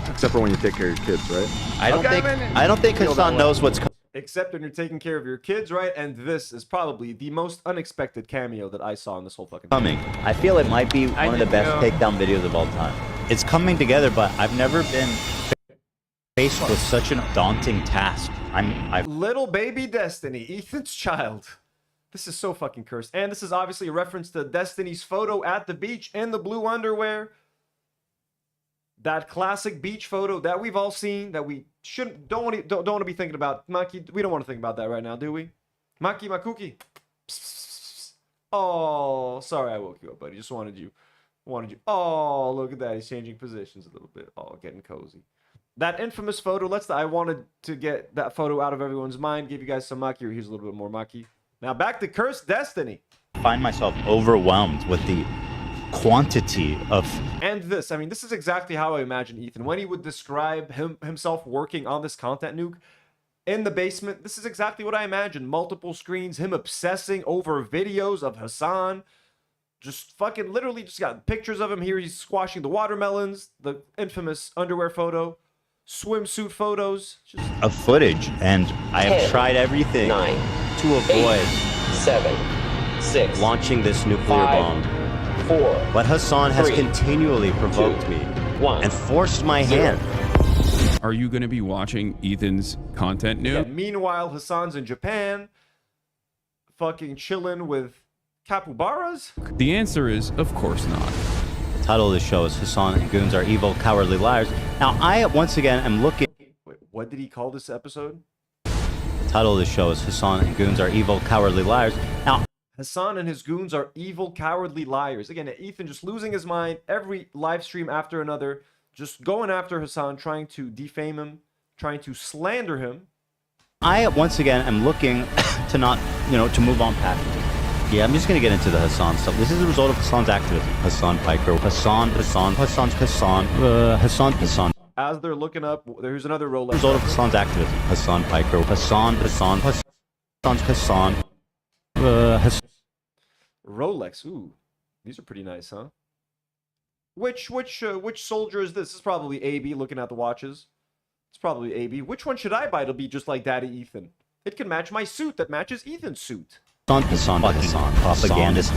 Except for when you take care of your kids, right? I don't think Hassan knows what's coming. Except when you're taking care of your kids, right? And this is probably the most unexpected cameo that I saw in this whole fucking thing. I feel it might be one of the best takedown videos of all time. It's coming together, but I've never been faced with such a daunting task. Little baby Destiny, Ethan's child. This is so fucking cursed. And this is obviously a reference to Destiny's photo at the beach in the blue underwear. That classic beach photo that we've all seen that we don't want to be thinking about. Maki, we don't want to think about that right now, do we? Maki, Makuki. Oh, sorry I woke you up, buddy. Just wanted you. Oh, look at that. He's changing positions a little bit. Oh, getting cozy. That infamous photo. I wanted to get that photo out of everyone's mind. Give you guys some Maki. Here's a little bit more Maki. Now back to Cursed Destiny. I find myself overwhelmed with the quantity of... And this, I mean, this is exactly how I imagine Ethan. When he would describe himself working on this content nuke in the basement, this is exactly what I imagine. Multiple screens, him obsessing over videos of Hassan. Just fucking literally just got pictures of him here. He's squashing the watermelons, the infamous underwear photo, swimsuit photos. Just... of footage, and I have tried everything 9, to avoid 8, 7, 6, launching this nuclear 5, bomb. 4. But Hassan has 3, continually provoked 2, me 1, and forced my 0. hand. Are you going to be watching Ethan's content Yeah, nuke? meanwhile, Hassan's in Japan, fucking chilling with capybaras. The answer is, of course not. The title of the show is Hassan and Goons Are Evil, Cowardly Liars. Now, I once again am looking... Wait, what did he call this episode? The title of the show is Hassan and Goons Are Evil, Cowardly Liars. Now, Hassan and his goons are evil, cowardly liars. Again, Ethan just losing his mind every live stream after another, just going after Hassan, trying to defame him, trying to slander him. I once again am looking to not, to move on past it. Yeah, I'm just going to get into the Hassan stuff. This is the result of Hassan's activism. Hassan Piker, Hassan. As they're looking up, there's another Rolex. Result of Hassan's activism. Hassan Piker, Hassan. Rolex. Ooh, these are pretty nice, huh? Which soldier is this? This is probably AB looking at the watches. It's probably AB. Which one should I buy to be just like Daddy Ethan? It can match my suit that matches Ethan's suit. Hassan, propagandist.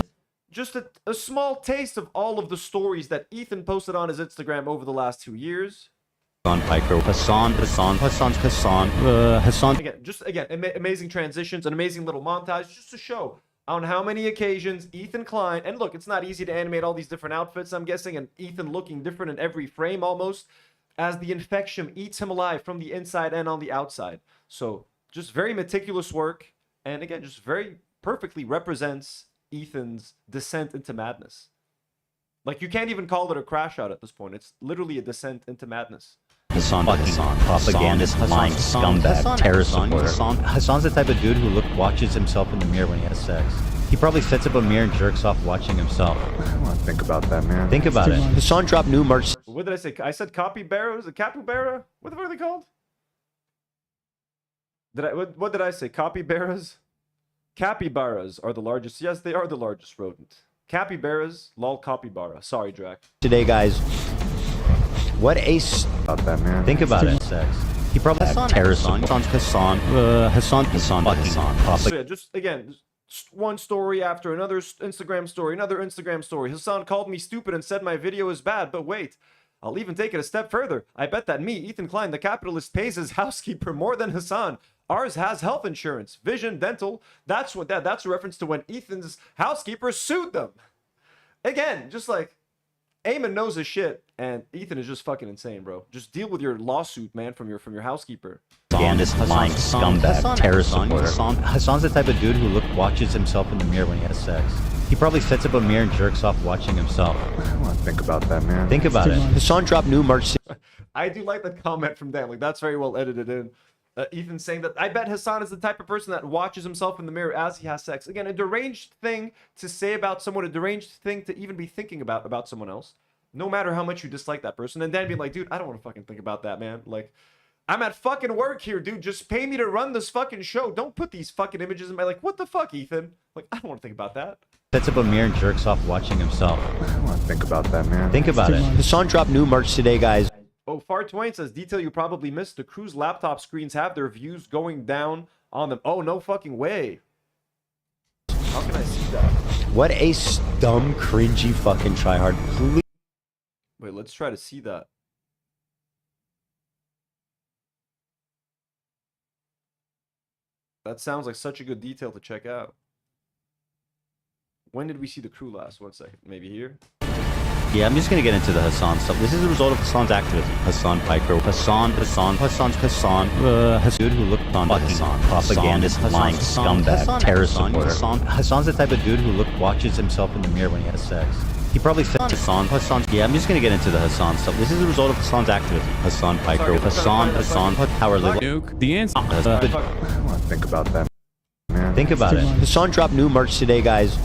Just a small taste of all of the stories that Ethan posted on his Instagram over the last 2 years. Hassan. Again, amazing transitions, an amazing little montage, just to show on how many occasions Ethan Klein, and look, it's not easy to animate all these different outfits, I'm guessing, and Ethan looking different in every frame almost, as the infection eats him alive from the inside and on the outside. So, just very meticulous work, and again, just very perfectly represents Ethan's descent into madness. Like, you can't even call it a crash out at this point. It's literally a descent into madness. Hassan, propagandist, lying scumbag, terrorist supporter. Hassan's the type of dude who watches himself in the mirror when he has sex. He probably sets up a mirror and jerks off watching himself. I don't want to think about that, man. Think about it. Hassan dropped new merch. What did I say? I said capybara? Is it capybara? What the fuck are they called? What did I say? Capybaras? Capybaras are the largest. Yes, they are the largest rodent. Capybaras, lol capybara. Sorry, Drac. Today, guys. What a... About that, man. Think about it. Sex. He probably had terrorist. Hassan. So yeah, just again, one story after another Instagram story, another Instagram story. Hassan called me stupid and said my video is bad, but wait. I'll even take it a step further. I bet that me, Ethan Klein, the capitalist, pays his housekeeper more than Hassan. Ours has health insurance, vision, dental. That's a reference to when Ethan's housekeeper sued them. Again, just like Aamon knows his shit, and Ethan is just fucking insane, bro. Just deal with your lawsuit, man, from your housekeeper. Propagandist, lying scumbag, terrorist supporter. Hassan's the type of dude who watches himself in the mirror when he has sex. He probably sets up a mirror and jerks off watching himself. I don't want to think about that, man. Think about it. Hassan dropped new merch. I do like the comment from Dan. Like, that's very well edited in. Ethan saying that I bet Hassan is the type of person that watches himself in the mirror as he has sex. Again, a deranged thing to say about someone, a deranged thing to even be thinking about someone else, no matter how much you dislike that person. And then being like, dude, I don't want to fucking think about that, man. Like, I'm at fucking work here, dude. Just pay me to run this fucking show. Don't put these fucking images in my, like, what the fuck, Ethan? Like, I don't want to think about that. Sets up a mirror and jerks off watching himself. I don't want to think about that, man. Think about it. Hassan dropped new merch today, guys. Oh, Far Twain says, detail you probably missed. The crew's laptop screens have their views going down on them. Oh, no fucking way. How can I see that? What a dumb, cringy fucking tryhard. Please. Wait, let's try to see that. That sounds like such a good detail to check out. When did we see the crew last? 1 second. Maybe here? Yeah, I'm just gonna get into the Hassan stuff. This is the result of Hassan's activism. Hassan Piker, Hassan, dude who looked on Hassan, propagandist, lying scumbag, terrorist supporter. Hassan's the type of dude who watches himself in the mirror when he has sex. He probably said Hassan. Yeah, I'm just gonna get into the Hassan stuff. This is the result of Hassan's activism. Hassan Piker, Hassan, cowardly. Nuke. The answer. I want to think about that, man. Think about it. Hassan dropped new merch today, guys.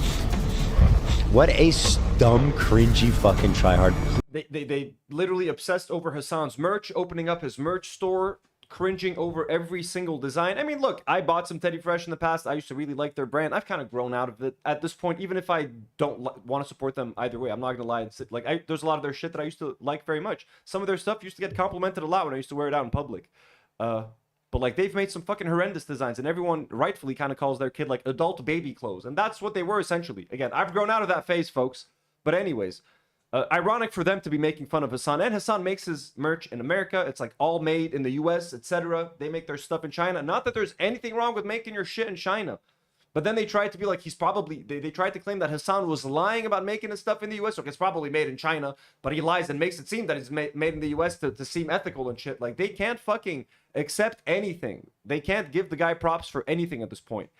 What a dumb, cringy fucking tryhard. They literally obsessed over Hassan's merch, opening up his merch store, cringing over every single design. I mean, look, I bought some Teddy Fresh in the past. I used to really like their brand. I've kind of grown out of it at this point, even if I don't want to support them either way. I'm not going to lie and sit. Like, there's a lot of their shit that I used to like very much. Some of their stuff used to get complimented a lot when I used to wear it out in public. But like, they've made some fucking horrendous designs, and everyone rightfully kind of calls their kid like adult baby clothes, and that's what they were essentially. Again, I've grown out of that phase, folks. But anyways, ironic for them to be making fun of Hassan, and Hassan makes his merch in America. It's like all made in the US, etc. They make their stuff in China. Not that there's anything wrong with making your shit in China, but then they tried to be like, he's probably, they tried to claim that Hassan was lying about making his stuff in the US. So it's probably made in China, but he lies and makes it seem that it's made in the US to seem ethical and shit. Like, they can't fucking accept anything. They can't give the guy props for anything at this point.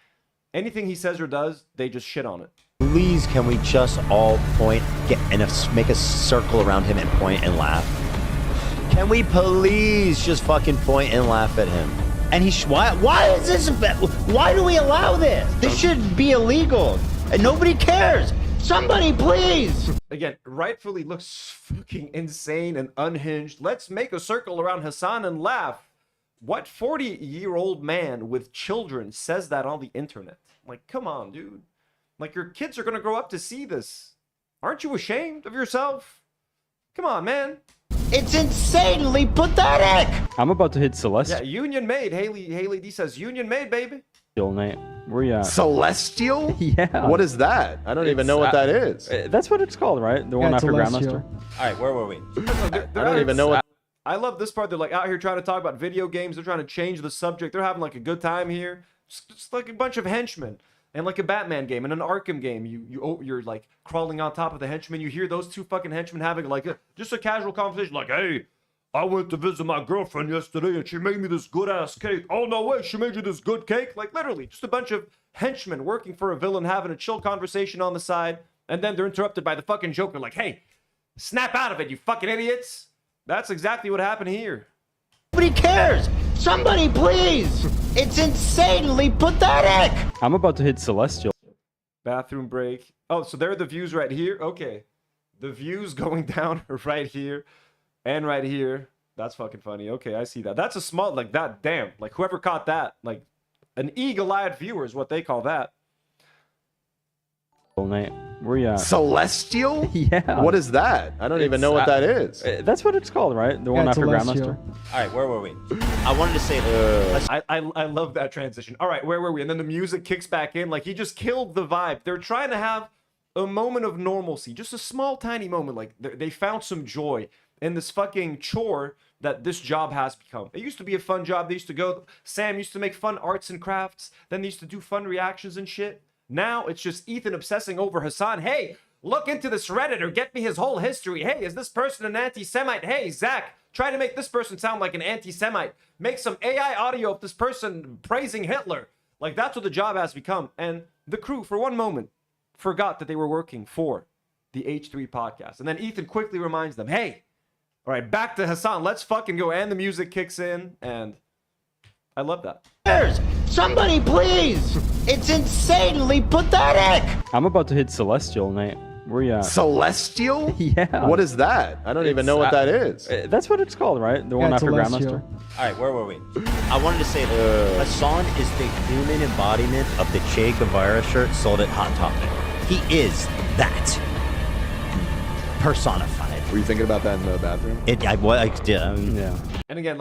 Anything he says or does, they just shit on it. Please, can we just all point, make a circle around him and point and laugh? Can we please just fucking point and laugh at him? And why is this? Why do we allow this? This should be illegal, and nobody cares. Somebody, please. Again, rightfully looks fucking insane and unhinged. Let's make a circle around Hassan and laugh. What 40-year-old man with children says that on the internet? Like, come on, dude. Like, your kids are gonna grow up to see this. Aren't you ashamed of yourself? Come on, man. It's insanely pathetic. I'm about to hit Celestial. Yeah, union made. Haley D says union made, baby. Nate, where you at? Celestial? Yeah. What is that? I don't even know what that is. That's what it's called, right? The one after Grandmaster. All right, where were we? I don't even know what. I love this part. They're like out here trying to talk about video games. They're trying to change the subject. They're having like a good time here. Just like a bunch of henchmen. And like a Batman game and an Arkham game, you're like crawling on top of the henchmen. You hear those two fucking henchmen having like just a casual conversation, like, "Hey, I went to visit my girlfriend yesterday and she made me this good ass cake." "Oh, no way, she made you this good cake?" Like, literally, just a bunch of henchmen working for a villain, having a chill conversation on the side, and then they're interrupted by the fucking Joker, like, "Hey, snap out of it, you fucking idiots." That's exactly what happened here. Nobody cares. Somebody, please. It's insanely pathetic. I'm about to hit Celestial. Bathroom break. Oh, so there are the views right here. Okay. The views going down right here and right here. That's fucking funny. Okay, I see that. That's a small, like that, damn. Like whoever caught that, like an eagle-eyed viewer is what they call that. Nate, where you at? Celestial? Yeah. What is that? I don't even know what that is. That's what it's called, right? The one after Grandmaster. All right, where were we? I wanted to say I love that transition. All right, where were we? And then the music kicks back in. Like, he just killed the vibe. They're trying to have a moment of normalcy. Just a small, tiny moment. Like, they found some joy in this fucking chore that this job has become. It used to be a fun job. They used to go... Sam used to make fun arts and crafts. Then they used to do fun reactions and shit. Now it's just Ethan obsessing over Hassan. "Hey, look into this Reddit or get me his whole history. Hey, is this person an anti-Semite? Hey, Zach, try to make this person sound like an anti-Semite. Make some AI audio of this person praising Hitler." Like, that's what the job has become. And the crew, for one moment, forgot that they were working for the H3 podcast. And then Ethan quickly reminds them, "Hey, all right, back to Hassan. Let's fucking go." And the music kicks in, and I love that. Somebody, please. It's insanely pathetic. I'm about to hit Celestial, Nate. Where you at? Celestial? Yeah. What is that? I don't even know what that is. That's what it's called, right? The one after Grandmaster. All right, where were we? I wanted to say Hassan is the human embodiment of the Che Guevara shirt sold at Hot Topic. He is that personified. Were you thinking about that in the bathroom? Yeah. And again,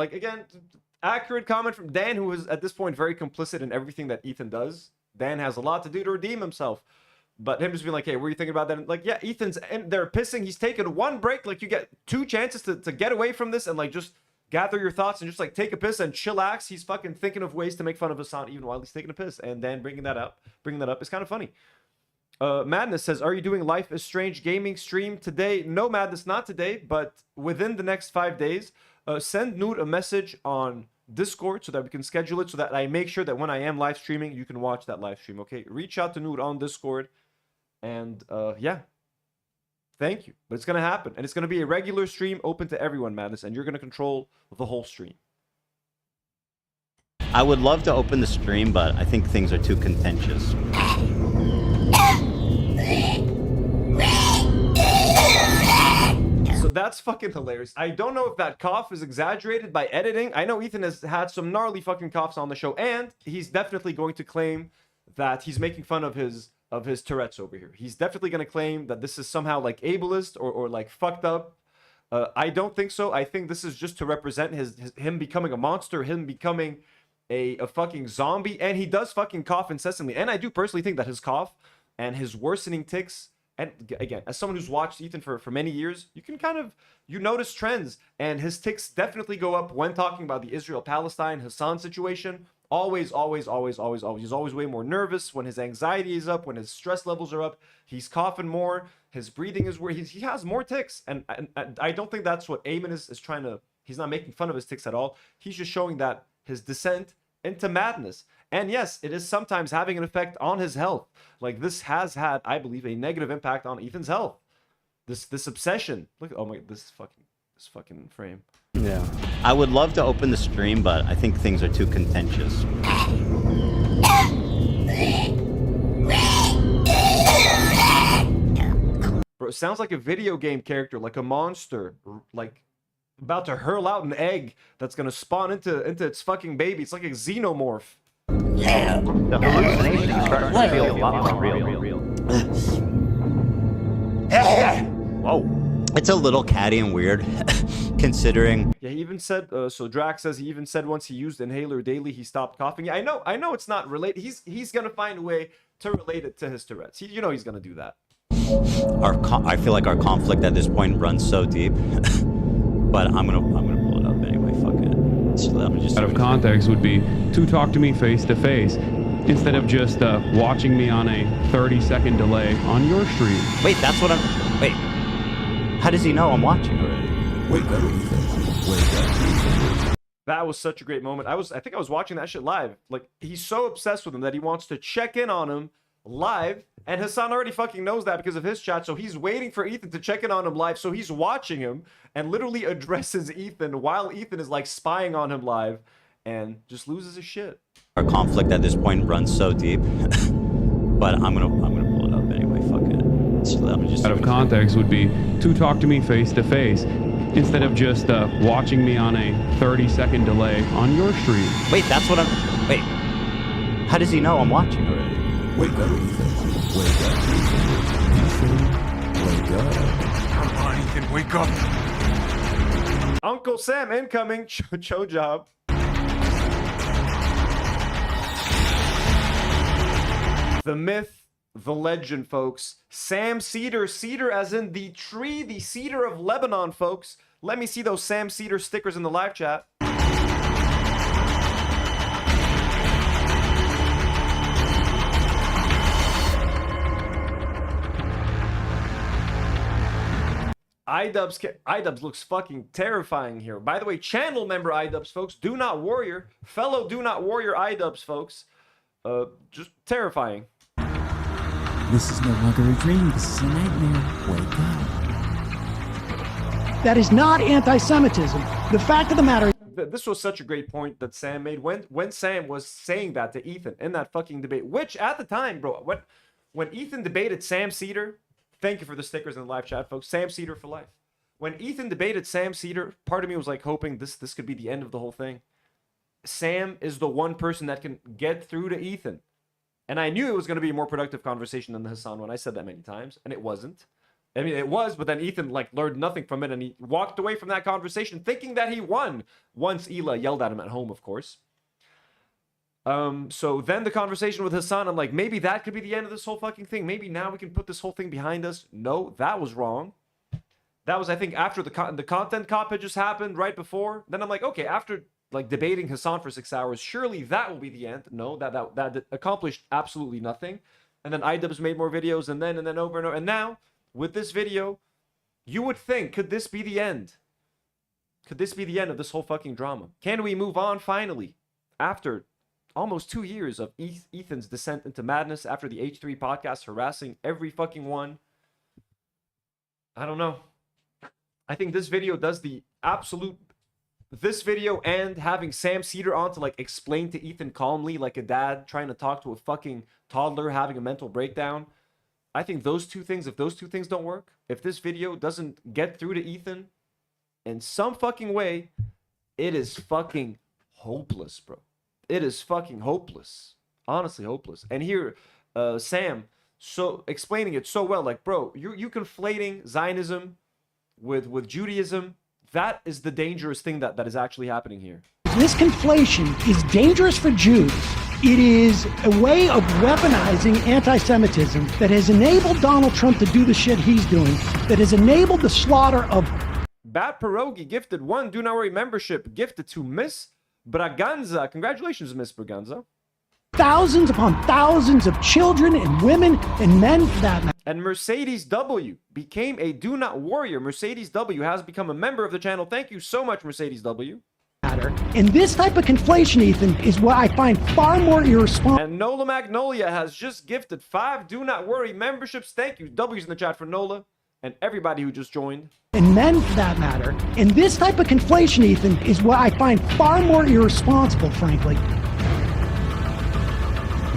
accurate comment from Dan, who is at this point very complicit in everything that Ethan does. Dan has a lot to do to redeem himself. But him just being like, "Hey, were you thinking about that?" And like, yeah, Ethan's and they're pissing. He's taken one break. Like, you get 2 chances to get away from this and like just gather your thoughts and just like take a piss and chillax. He's fucking thinking of ways to make fun of Hassan even while he's taking a piss. And Dan bringing that up is kind of funny. Madness says, are you doing Life is Strange gaming stream today? No, Madness, not today, but within the next 5 days. Send Nour a message on Discord so that we can schedule it, so that I make sure that when I am live streaming, you can watch that live stream, okay? Reach out to Nour on Discord, and yeah. Thank you. But it's going to happen, and it's going to be a regular stream open to everyone, Madness, and you're going to control the whole stream. I would love to open the stream, but I think things are too contentious. So that's fucking hilarious. I don't know if that cough is exaggerated by editing. I know Ethan has had some gnarly fucking coughs on the show, and he's definitely going to claim that he's making fun of his Tourette's over here. He's definitely going to claim that this is somehow like ableist or like fucked up. I don't think so. I think this is just to represent him becoming a monster, him becoming a fucking zombie, and he does fucking cough incessantly. And I do personally think that his cough and his worsening tics, and again, as someone who's watched Ethan for many years, you can kind of, you notice trends, and his tics definitely go up when talking about the Israel-Palestine Hassan situation. Always. He's always way more nervous when his anxiety is up, when his stress levels are up. He's coughing more. His breathing is where he has more tics. And I don't think that's what Aamon is trying to, he's not making fun of his tics at all. He's just showing that his descent into madness. And yes, it is sometimes having an effect on his health. Like, this has had, I believe, a negative impact on Ethan's health. This obsession. Look, oh my, this fucking frame. Yeah. I would love to open the stream, but I think things are too contentious. Bro, it sounds like a video game character, like a monster, like about to hurl out an egg that's gonna spawn into its fucking baby. It's like a xenomorph. The hallucination is starting to feel a lot more real. Whoa. It's a little catty and weird, considering. Yeah, he even said, so Drax says he even said once he used inhaler daily, he stopped coughing. Yeah, I know it's not related. He's gonna find a way to relate it to his Tourette's. You know he's gonna do that. I feel like our conflict at this point runs so deep, but I'm gonna pull it up anyway. Fuck it. Just out of context would be to talk to me face to face instead of just watching me on a 30-second delay on your stream. Wait, that's what I'm. Wait. How does he know I'm watching already? Wake up, Ethan. Wake up, Ethan. That was such a great moment. I think I was watching that shit live. Like, he's so obsessed with him that he wants to check in on him live, and Hassan already fucking knows that because of his chat, so he's waiting for Ethan to check in on him live, so he's watching him and literally addresses Ethan while Ethan is like spying on him live and just loses his shit. Our conflict at this point runs so deep, but I'm gonna pull it up anyway. Fuck it. Out of context would be to talk to me face to face instead of just watching me on a 30-second delay on your stream. Wait, that's what I'm. Wait. How does he know I'm watching already? Wake up, Ethan. Wake up, Ethan. Ethan, wake up. Come on, Ethan, wake up. Uncle Sam incoming. Cho job. The myth, the legend, folks. Sam Seder. Cedar as in the tree, the cedar of Lebanon, folks. Let me see those Sam Seder stickers in the live chat. iDubbbz looks fucking terrifying here. By the way, channel member iDubbbz, folks. Do Not Warrior. Fellow Do Not Warrior iDubbbz, folks. Just terrifying. This is no longer a dream. This is a nightmare. Wake up. That is not anti-Semitism. The fact of the matter. This was such a great point that Sam made when Sam was saying that to Ethan in that fucking debate, which at the time, bro, when Ethan debated Sam Seder, thank you for the stickers in the live chat, folks. Sam Seder for life. When Ethan debated Sam Seder, part of me was like hoping this could be the end of the whole thing. Sam is the one person that can get through to Ethan. And I knew it was going to be a more productive conversation than the Hassan one. I said that many times, and it wasn't. I mean, it was, but then Ethan like learned nothing from it, and he walked away from that conversation thinking that he won. Once Ela yelled at him at home, of course. So then the conversation with Hassan, I'm like, maybe that could be the end of this whole fucking thing. Maybe now we can put this whole thing behind us. No, that was wrong. That was, I think, after the content cop had just happened right before. Then I'm like, okay, after like debating Hassan for 6 hours, surely that will be the end. No, that accomplished absolutely nothing. And then iDubbbz made more videos, and then over and over. And now, with this video, you would think, could this be the end? Could this be the end of this whole fucking drama? Can we move on finally? After almost 2 years of Ethan's descent into madness, after the H3 podcast harassing every fucking one. I don't know. I think this video does the absolute... This video and having Sam Seder on to like explain to Ethan calmly like a dad trying to talk to a fucking toddler having a mental breakdown. I think those two things, if those two things don't work, if this video doesn't get through to Ethan in some fucking way, it is fucking hopeless, bro. It is fucking hopeless. Honestly hopeless. And here, Sam, so explaining it so well, like, bro, you conflating Zionism with Judaism. That is the dangerous thing that is actually happening here. This conflation is dangerous for Jews. It is a way of weaponizing anti-Semitism that has enabled Donald Trump to do the shit he's doing, that has enabled the slaughter of... Bad Pierogi gifted 1 Do Not Worry membership gifted to Miss Braganza. Congratulations, Miss Braganza. Thousands upon thousands of children and women and men for that matter. And Mercedes W became a Do Not Warrior. Mercedes W has become a member of the channel. Thank you so much, Mercedes W. And this type of conflation, Ethan, is what I find far more irresponsible. And Nola Magnolia has just gifted 5 Do Not Worry memberships. Thank you. W's in the chat for Nola and everybody who just joined. And men for that matter. And this type of conflation, Ethan, is what I find far more irresponsible, frankly.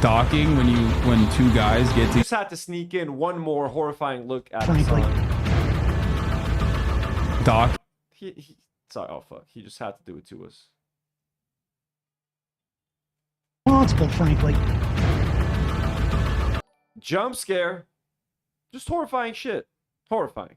Docking when two guys get to... Just had to sneak in one more horrifying look at frankly. Doc. Sorry, oh fuck. He just had to do it to us. Responsible, frankly. Jump scare. Just horrifying shit. Horrifying.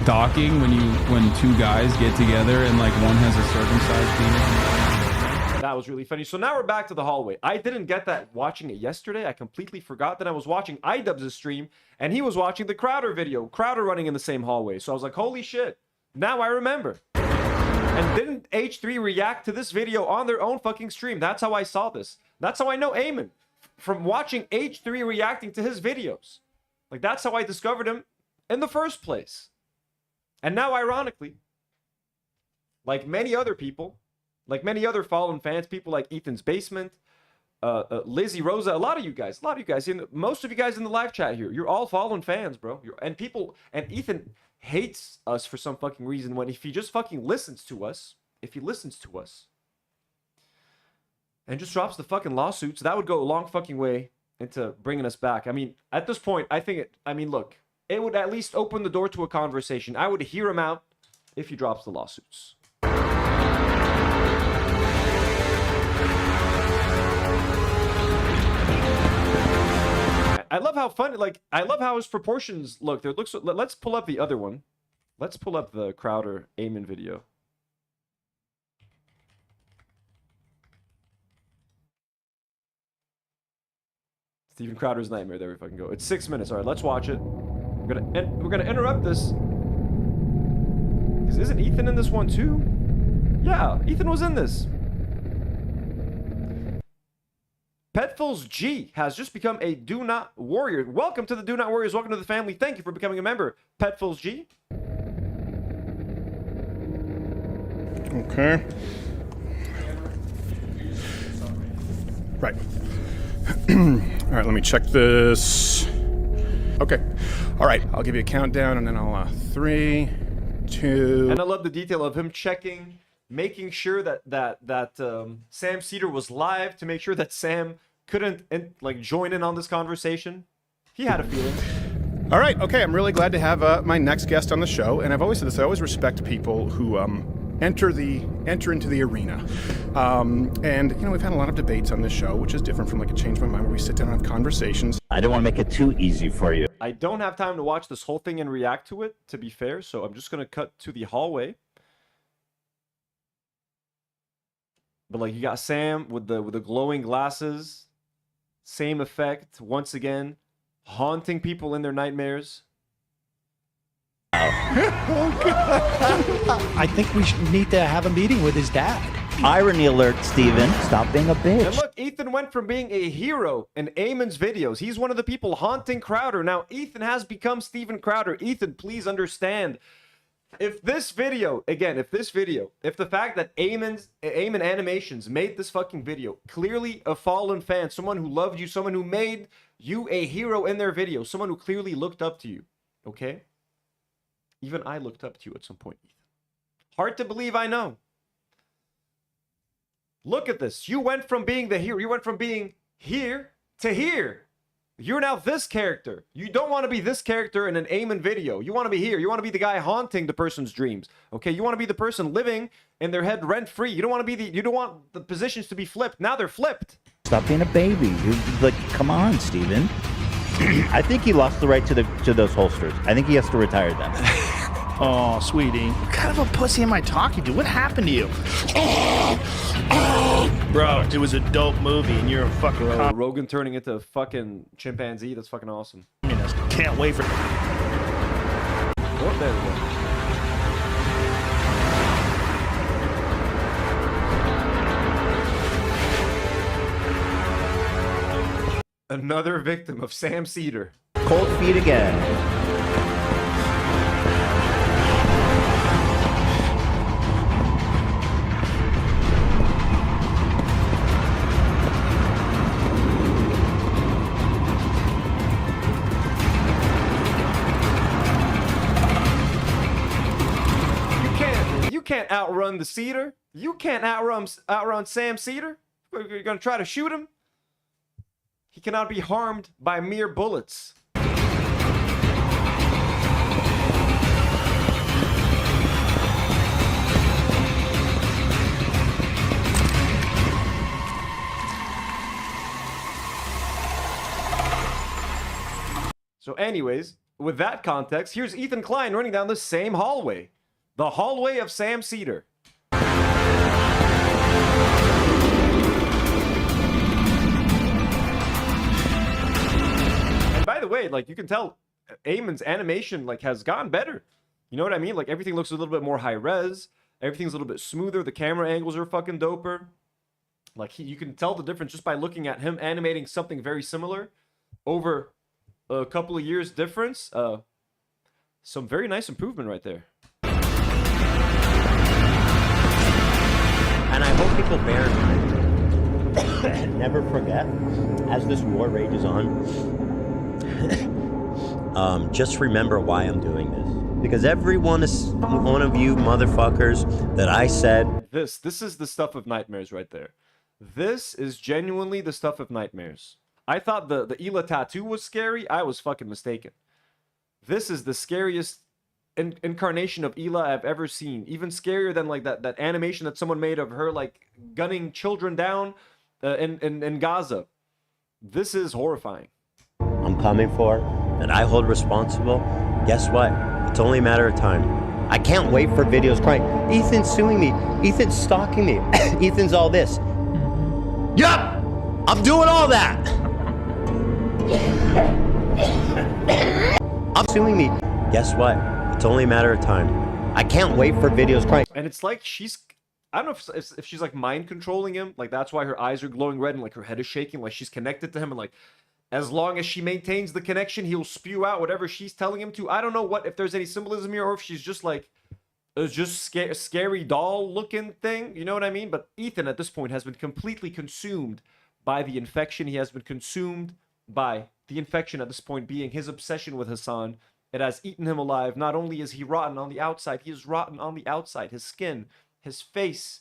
Docking when two guys get together and like one has a circumcised penis. That was really funny. So now we're back to the hallway. I didn't get that watching it yesterday. I completely forgot that I was watching iDubbbz' stream and he was watching the Crowder video. Crowder running in the same hallway. So I was like, holy shit. Now I remember. And didn't H3 react to this video on their own fucking stream? That's how I saw this. That's how I know Aamon. From watching H3 reacting to his videos. Like, that's how I discovered him in the first place. And now, ironically, like many other people, like many other fallen fans, people like Ethan's Basement, Lizzie, Rosa, a lot of you guys, most of you guys in the live chat here, you're all fallen fans, bro. And Ethan hates us for some fucking reason when if he just fucking listens to us, and just drops the fucking lawsuits, that would go a long fucking way into bringing us back. I mean, at this point, look, it would at least open the door to a conversation. I would hear him out if he drops the lawsuits. I love how funny, like, I love how his proportions look. There looks. Let's pull up the other one. Let's pull up the Crowder Aamon video. Steven Crowder's Nightmare. There we fucking go. It's 6 minutes. All right, let's watch it. We're gonna interrupt this. Isn't Ethan in this one too? Yeah, Ethan was in this. Petfuls G has just become a Do Not Warrior. Welcome to the Do Not Warriors. Welcome to the family. Thank you for becoming a member, Petfuls G. Okay. Right. All right, let me check this. Okay. All right, I'll give you a countdown and then I'll 3, 2. And I love the detail of him checking, making sure that Sam Seder was live to make sure that Sam couldn't join in on this conversation. He had a feeling. All right, okay, I'm really glad to have my next guest on the show, and I've always said this, I always respect people who enter into the arena. And you know, we've had a lot of debates on this show, which is different from like a Change My Mind where we sit down and have conversations. I don't want to make it too easy for you. I don't have time to watch this whole thing and react to it, to be fair, so I'm just gonna cut to the hallway. But like, you got Sam with the glowing glasses, same effect once again, haunting people in their nightmares. I think we need to have a meeting with his dad. Irony alert, Steven. Stop being a bitch. And look, Ethan went from being a hero in Aamon's videos. He's one of the people haunting Crowder. Now, Ethan has become Steven Crowder. Ethan, please understand. If this video, again, if the fact that Aamon Animations made this fucking video, clearly a fallen fan, someone who loved you, someone who made you a hero in their video, someone who clearly looked up to you, okay? Even I looked up to you at some point, Ethan. Hard to believe, I know. Look at this. You went from being the hero, you went from being here to here. You're now this character. You don't want to be this character in an Aamon video. You want to be here. You want to be the guy haunting the person's dreams. Okay, you want to be the person living in their head rent-free. You don't want to be you don't want the positions to be flipped. Now they're flipped. Stop being a baby. You're like, come on, Steven. I think he lost the right to those holsters. I think he has to retire them. Oh, sweetie. What kind of a pussy am I talking to? What happened to you? Bro, it was a dope movie, and you're a fucking Rogan turning into a fucking chimpanzee. That's fucking awesome. communist. Can't wait for... Oh, there we go. Another victim of Sam Seder. Cold feet again. You can't outrun the Seder. You can't outrun Sam Seder. You're gonna try to shoot him. He cannot be harmed by mere bullets. So anyways, with that context, here's Ethan Klein running down the same hallway. The hallway of Sam Seder. And by the way, like, you can tell Aamon's animation like has gotten better. You know what I mean? Like, everything looks a little bit more high res. Everything's a little bit smoother. The camera angles are fucking doper. Like, you can tell the difference just by looking at him animating something very similar over a couple of years difference. Some very nice improvement right there. And I hope people bear in mind, never forget, as this war rages on, just remember why I'm doing this. Because every one of you motherfuckers that I said... This is the stuff of nightmares right there. This is genuinely the stuff of nightmares. I thought the Ela tattoo was scary. I was fucking mistaken. This is the scariest incarnation of Ela I've ever seen. Even scarier than like that animation that someone made of her like gunning children down in Gaza. This is horrifying. I'm coming for, that I hold responsible. Guess what? It's only a matter of time. I can't wait for videos crying, Ethan's suing me, Ethan's stalking me, Ethan's all this. Yup! I'm doing all that! I'm suing me. Guess what? It's only a matter of time. I can't wait for videos crying. And it's like she's... I don't know if she's like mind controlling him. Like, that's why her eyes are glowing red and like her head is shaking. Like, she's connected to him, and like, as long as she maintains the connection, he'll spew out whatever she's telling him to. I don't know if there's any symbolism here, or if she's just like... It's just scary doll looking thing. You know what I mean? But Ethan at this point has been completely consumed by the infection. He has been consumed by the infection at this point being his obsession with Hassan. It has eaten him alive. Not only is he rotten on the outside, he is rotten on the outside. His skin, his face,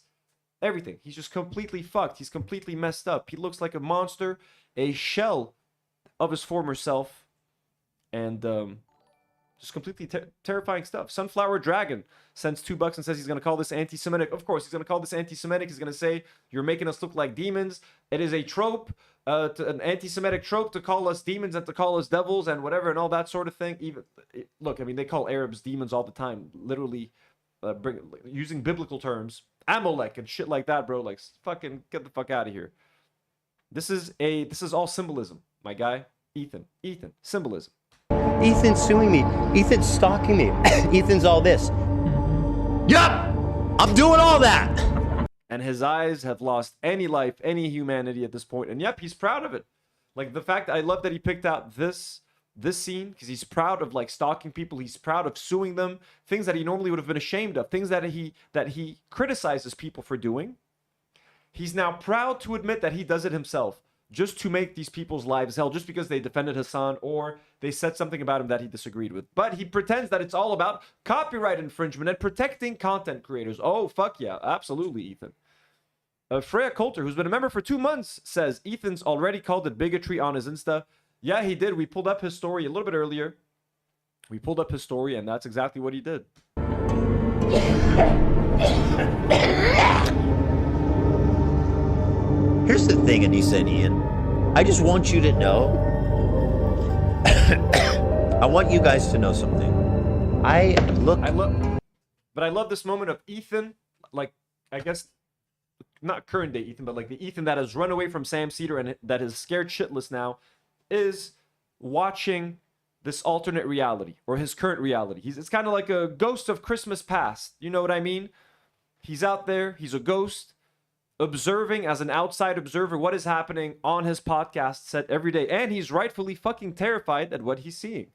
everything. He's just completely fucked. He's completely messed up. He looks like a monster, a shell of his former self. And just completely terrifying stuff. Sunflower Dragon sends $2 and says he's going to call this anti-Semitic. Of course, he's going to call this anti-Semitic. He's going to say, you're making us look like demons. It is a trope, an anti-Semitic trope to call us demons and to call us devils and whatever and all that sort of thing. Even look, I mean, they call Arabs demons all the time. Literally using biblical terms. Amalek and shit like that, bro. Like, fucking get the fuck out of here. This is all symbolism, my guy. Ethan, symbolism. Ethan's suing me. Ethan's stalking me. Ethan's all this. Yup! I'm doing all that! and his eyes have lost any life, any humanity at this point. And yep, he's proud of it. Like the fact that I love that he picked out this scene because he's proud of like stalking people. He's proud of suing them, things that he normally would have been ashamed of, things that he criticizes people for doing. He's now proud to admit that he does it himself, just to make these people's lives hell, just because they defended Hassan or they said something about him that he disagreed with. But he pretends that it's all about copyright infringement and protecting content creators. Oh, fuck yeah, absolutely, Ethan. Freya Coulter, who's been a member for 2 months, says Ethan's already called it bigotry on his Insta. Yeah, he did. We pulled up his story a little bit earlier. We pulled up his story, and that's exactly what he did. Here's the thing, Anissa and Ian. I just want you to know. I want you guys to know something. But I love this moment of Ethan, like, I guess, not current day Ethan, but like the Ethan that has run away from Sam Seder and that is scared shitless now, is watching this alternate reality or his current reality. It's kind of like a ghost of Christmas past. You know what I mean? He's out there. He's a ghost observing as an outside observer what is happening on his podcast set every day. And he's rightfully fucking terrified at what he's seeing.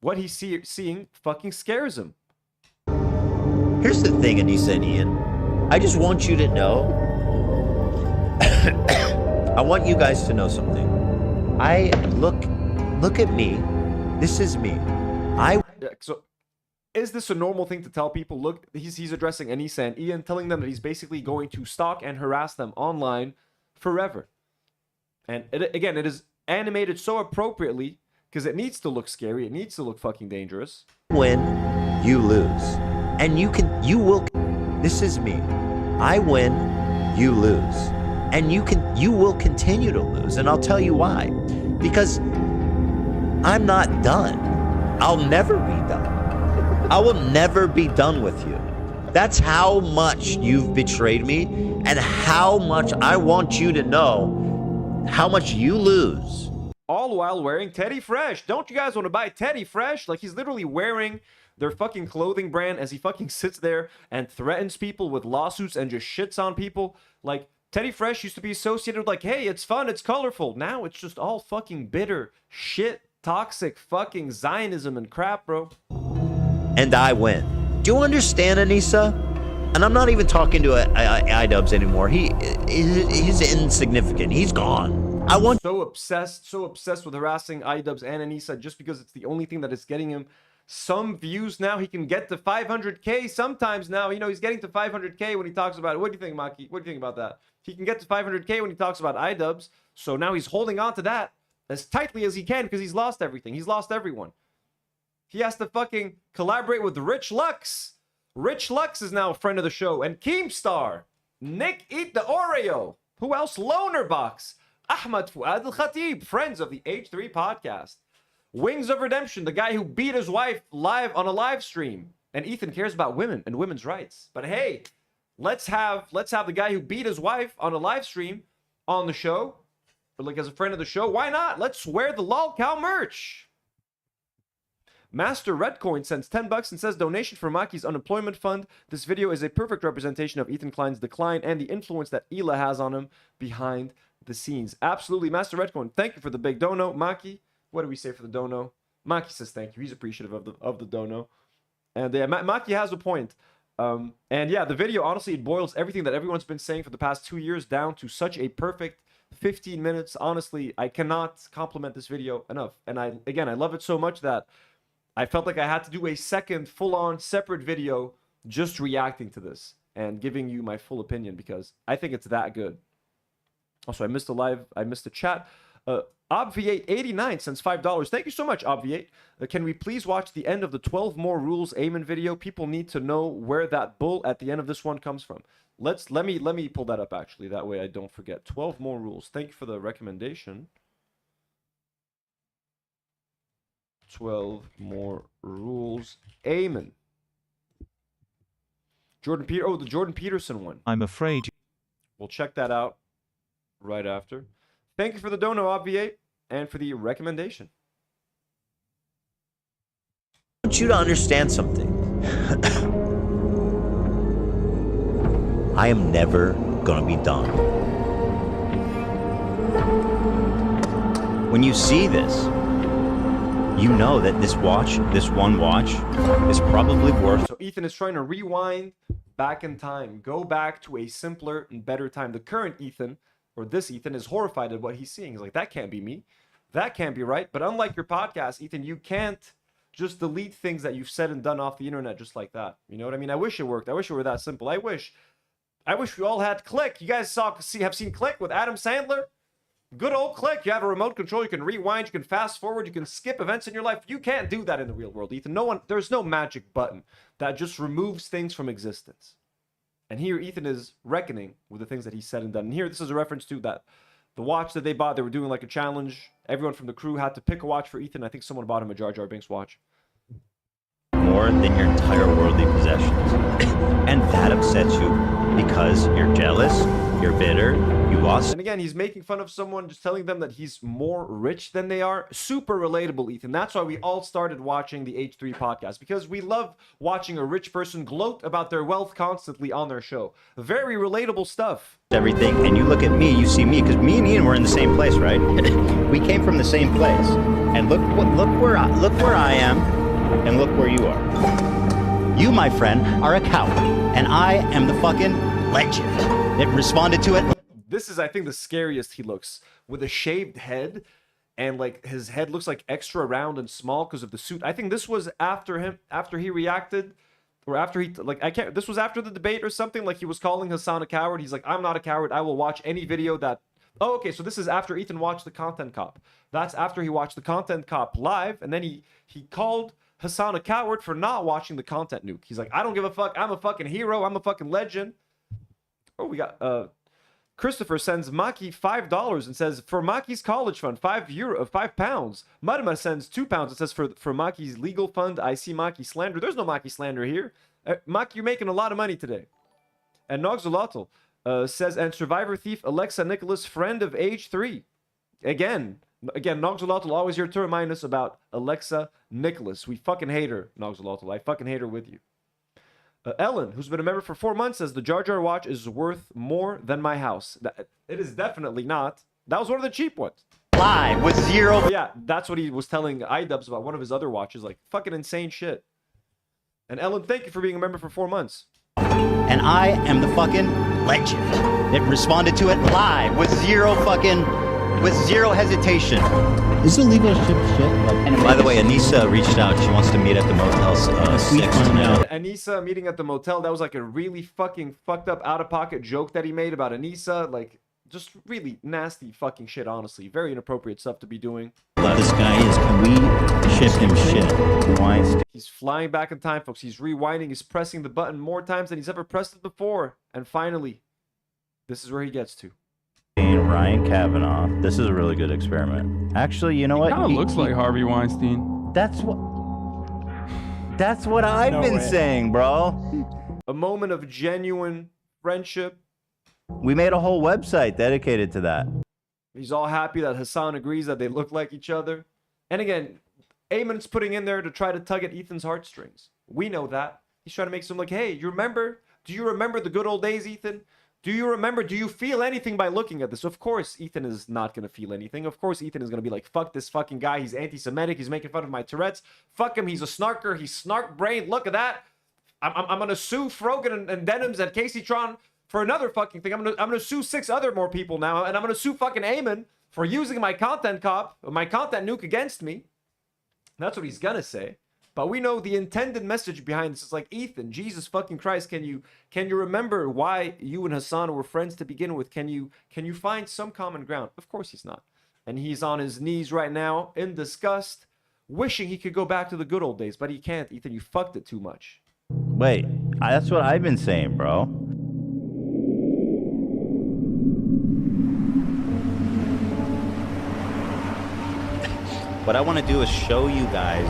What he's seeing fucking scares him. Here's the thing, Anissa and Ian. I just want you to know. I want you guys to know something. Look at me. This is me. So is this a normal thing to tell people? Look, he's addressing Anissa and Ian, telling them that he's basically going to stalk and harass them online forever. And it is animated so appropriately because it needs to look scary. It needs to look fucking dangerous. Win, you lose. And you will. This is me. I win, you lose. And you will continue to lose. And I'll tell you why. Because I'm not done. I'll never be done. I will never be done with you. That's how much you've betrayed me and how much I want you to know how much you lose. All while wearing Teddy Fresh. Don't you guys want to buy Teddy Fresh? Like, he's literally wearing their fucking clothing brand as he fucking sits there and threatens people with lawsuits and just shits on people. Like, Teddy Fresh used to be associated with like, hey, it's fun, it's colorful. Now it's just all fucking bitter shit, toxic fucking Zionism and crap, bro. And I win. Do you understand, Anissa? And I'm not even talking to iDubbbz anymore. He's insignificant. He's gone. I want so obsessed with harassing iDubbbz and Anissa just because it's the only thing that is getting him some views now. He can get to 500K sometimes now. You know, he's getting to 500K when he talks about it. What do you think, Maki? What do you think about that? He can get to 500K when he talks about iDubbbz. So now he's holding on to that as tightly as he can because he's lost everything. He's lost everyone. He has to fucking collaborate with Rich Lux. Rich Lux is now a friend of the show. And Keemstar. Nick Eat the Oreo. Who else? Loner Box. Ahmad Fuad Al-Khatib. Friends of the H3 podcast. Wings of Redemption. The guy who beat his wife live on a live stream. And Ethan cares about women and women's rights. But hey, let's have the guy who beat his wife on a live stream on the show. Or like as a friend of the show. Why not? Let's wear the LOLcow merch. Master Redcoin sends $10 and says donation for Maki's unemployment fund. This video is a perfect representation of Ethan Klein's decline and the influence that Hila has on him behind the scenes. Absolutely, Master Redcoin. Thank you for the big dono, Maki. What do we say for the dono? Maki says thank you. He's appreciative of the dono. And yeah, Maki has a point. And yeah, the video honestly it boils everything that everyone's been saying for the past 2 years down to such a perfect 15 minutes. Honestly, I cannot compliment this video enough. And I love it so much that I felt like I had to do a second full-on separate video just reacting to this and giving you my full opinion because I think it's that good. Also, I missed the chat. Obviate89 sends $5. Thank you so much, Obviate. Can we please watch the end of the 12 more rules Aamon video? People need to know where that bull at the end of this one comes from. Let me pull that up actually. That way I don't forget. 12 more rules. Thank you for the recommendation. 12 more rules. Aamon. The Jordan Peterson one. I'm afraid. We'll check that out right after. Thank you for the dono, Obviate, and for the recommendation. I want you to understand something. I am never gonna be done. When you see this, you know that this one watch, is probably worth. So Ethan is trying to rewind back in time, go back to a simpler and better time. The current Ethan, or this Ethan, is horrified at what he's seeing. He's like, that can't be me. That can't be right. But unlike your podcast, Ethan, you can't just delete things that you've said and done off the internet just like that. You know what I mean? I wish it worked. I wish it were that simple. I wish we all had Click. You guys have seen Click with Adam Sandler? Good old Click. You have a remote control. You can rewind. You can fast forward. You can skip events in your life. You can't do that in the real world, Ethan. There's no magic button that just removes things from existence. And here Ethan is reckoning with the things that he said and done. And here, this is a reference to that. The watch that they bought, they were doing like a challenge. Everyone from the crew had to pick a watch for Ethan. I think someone bought him a Jar Jar Binks watch. More than your entire worldly possessions. And that upsets you because you're jealous, you're bitter, you lost. And again, he's making fun of someone, just telling them that he's more rich than they are. Super relatable, Ethan. That's why we all started watching the H3 podcast, because we love watching a rich person gloat about their wealth constantly on their show. Very relatable stuff. Everything, and you look at me, you see me, because me and Ian were in the same place, right? We came from the same place. And look where I am, and look where you are. You, my friend, are a coward, and I am the fucking legend that responded to it. This is, I think, the scariest he looks, with a shaved head, and like his head looks like extra round and small because of the suit. I think this was after he reacted, or after he, like, this was after the debate or something. Like, he was calling Hassan a coward. He's like, I'm not a coward. I will watch any video that. Oh, okay. So this is after Ethan watched the Content Cop. That's after he watched the Content Cop live, and then he called Hassan a coward for not watching the Content Nuke. He's like, I don't give a fuck. I'm a fucking hero. I'm a fucking legend. Oh, we got Christopher sends Maki $5 and says, for Maki's college fund, £5. Madama sends £2 and says, for Maki's legal fund, I see Maki slander. There's no Maki slander here. Maki, you're making a lot of money today. And Nogzolotl says, and Survivor Thief Alexa Nicholas, friend of age 3. Again, Nogzolotl, always here to remind us about Alexa Nicholas. We fucking hate her, Nogzolotl. I fucking hate her with you. Ellen, who's been a member for 4 months, says the Jar Jar watch is worth more than my house. It is definitely not. That was one of the cheap ones. Live with zero. Yeah, that's what he was telling iDubbbz about one of his other watches. Like, fucking insane shit. And Ellen, thank you for being a member for 4 months. And I am the fucking legend that responded to it live with zero hesitation. Is illegal ship shit? And by the way, Anissa reached out. She wants to meet at the Motel 6 tonight. Anissa meeting at the motel, that was like a really fucking fucked up out-of-pocket joke that he made about Anissa. Like, just really nasty fucking shit, honestly. Very inappropriate stuff to be doing. This guy is, can we ship him shit? He's flying back in time, folks. He's rewinding. He's pressing the button more times than he's ever pressed it before. And finally, this is where he gets to. Ryan Kavanaugh. This is a really good experiment. Actually, you know what? Kind of looks like Harvey Weinstein. That's what I've been saying, bro. A moment of genuine friendship. We made a whole website dedicated to that. He's all happy that Hassan agrees that they look like each other. And again, Aamon's putting in there to try to tug at Ethan's heartstrings. We know that. He's trying to make some like, hey, you remember? Do you remember the good old days, Ethan? Do you remember? Do you feel anything by looking at this? Of course, Ethan is not going to feel anything. Of course, Ethan is going to be like, fuck this fucking guy. He's anti-Semitic. He's making fun of my Tourette's. Fuck him. He's a snarker. He's snark-brained. Look at that. I'm going to sue Frogan and Denims and Casey Tron for another fucking thing. I'm gonna sue 6 other more people now. And I'm going to sue fucking Aamon for using my content nuke against me. That's what he's going to say. But we know the intended message behind this is like, Ethan, Jesus fucking Christ, can you remember why you and Hassan were friends to begin with? Can you find some common ground? Of course he's not. And he's on his knees right now in disgust, wishing he could go back to the good old days, but he can't. Ethan, you fucked it too much. Wait, that's what I've been saying, bro. What I want to do is show you guys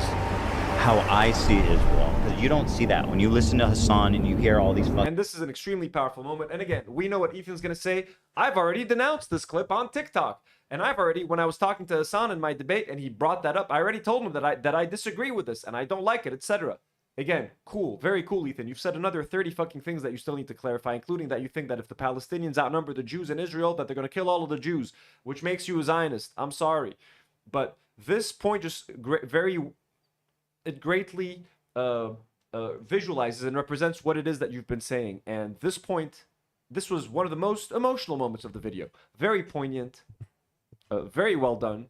how I see Israel, because you don't see that when you listen to Hassan and you hear all these and this is an extremely powerful moment. And again, we know what Ethan's gonna say. I've already denounced this clip on TikTok, and I've already, when I was talking to Hassan in my debate and he brought that up, I already told him that I disagree with this and I don't like it, etc. Again, cool, very cool, Ethan. You've said another 30 fucking things that you still need to clarify, including that you think that if the Palestinians outnumber the Jews in Israel, that they're going to kill all of the Jews, which makes you a Zionist. I'm sorry. But this point just greatly visualizes and represents what it is that you've been saying. And this point, this was one of the most emotional moments of the video. Very poignant, very well done.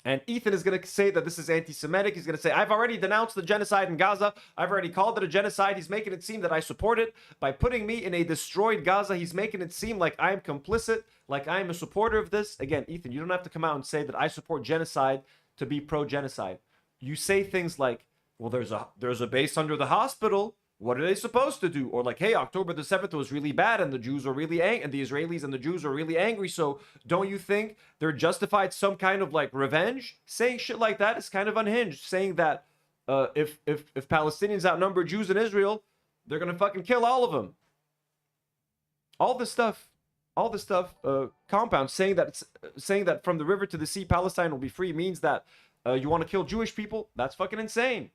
And Ethan is going to say that this is anti-Semitic. He's going to say, I've already denounced the genocide in Gaza. I've already called it a genocide. He's making it seem that I support it. By putting me in a destroyed Gaza, he's making it seem like I am complicit, like I am a supporter of this. Again, Ethan, you don't have to come out and say that I support genocide to be pro-genocide. You say things like, well, there's a base under the hospital. What are they supposed to do? Or like, hey, October the 7th was really bad and the Jews are really angry, and the Israelis and the Jews are really angry. So don't you think they're justified some kind of like revenge? Saying shit like that is kind of unhinged. Saying that if Palestinians outnumber Jews in Israel, they're going to fucking kill all of them. All this stuff, compound saying that from the river to the sea, Palestine will be free means that you want to kill Jewish people. That's fucking insane.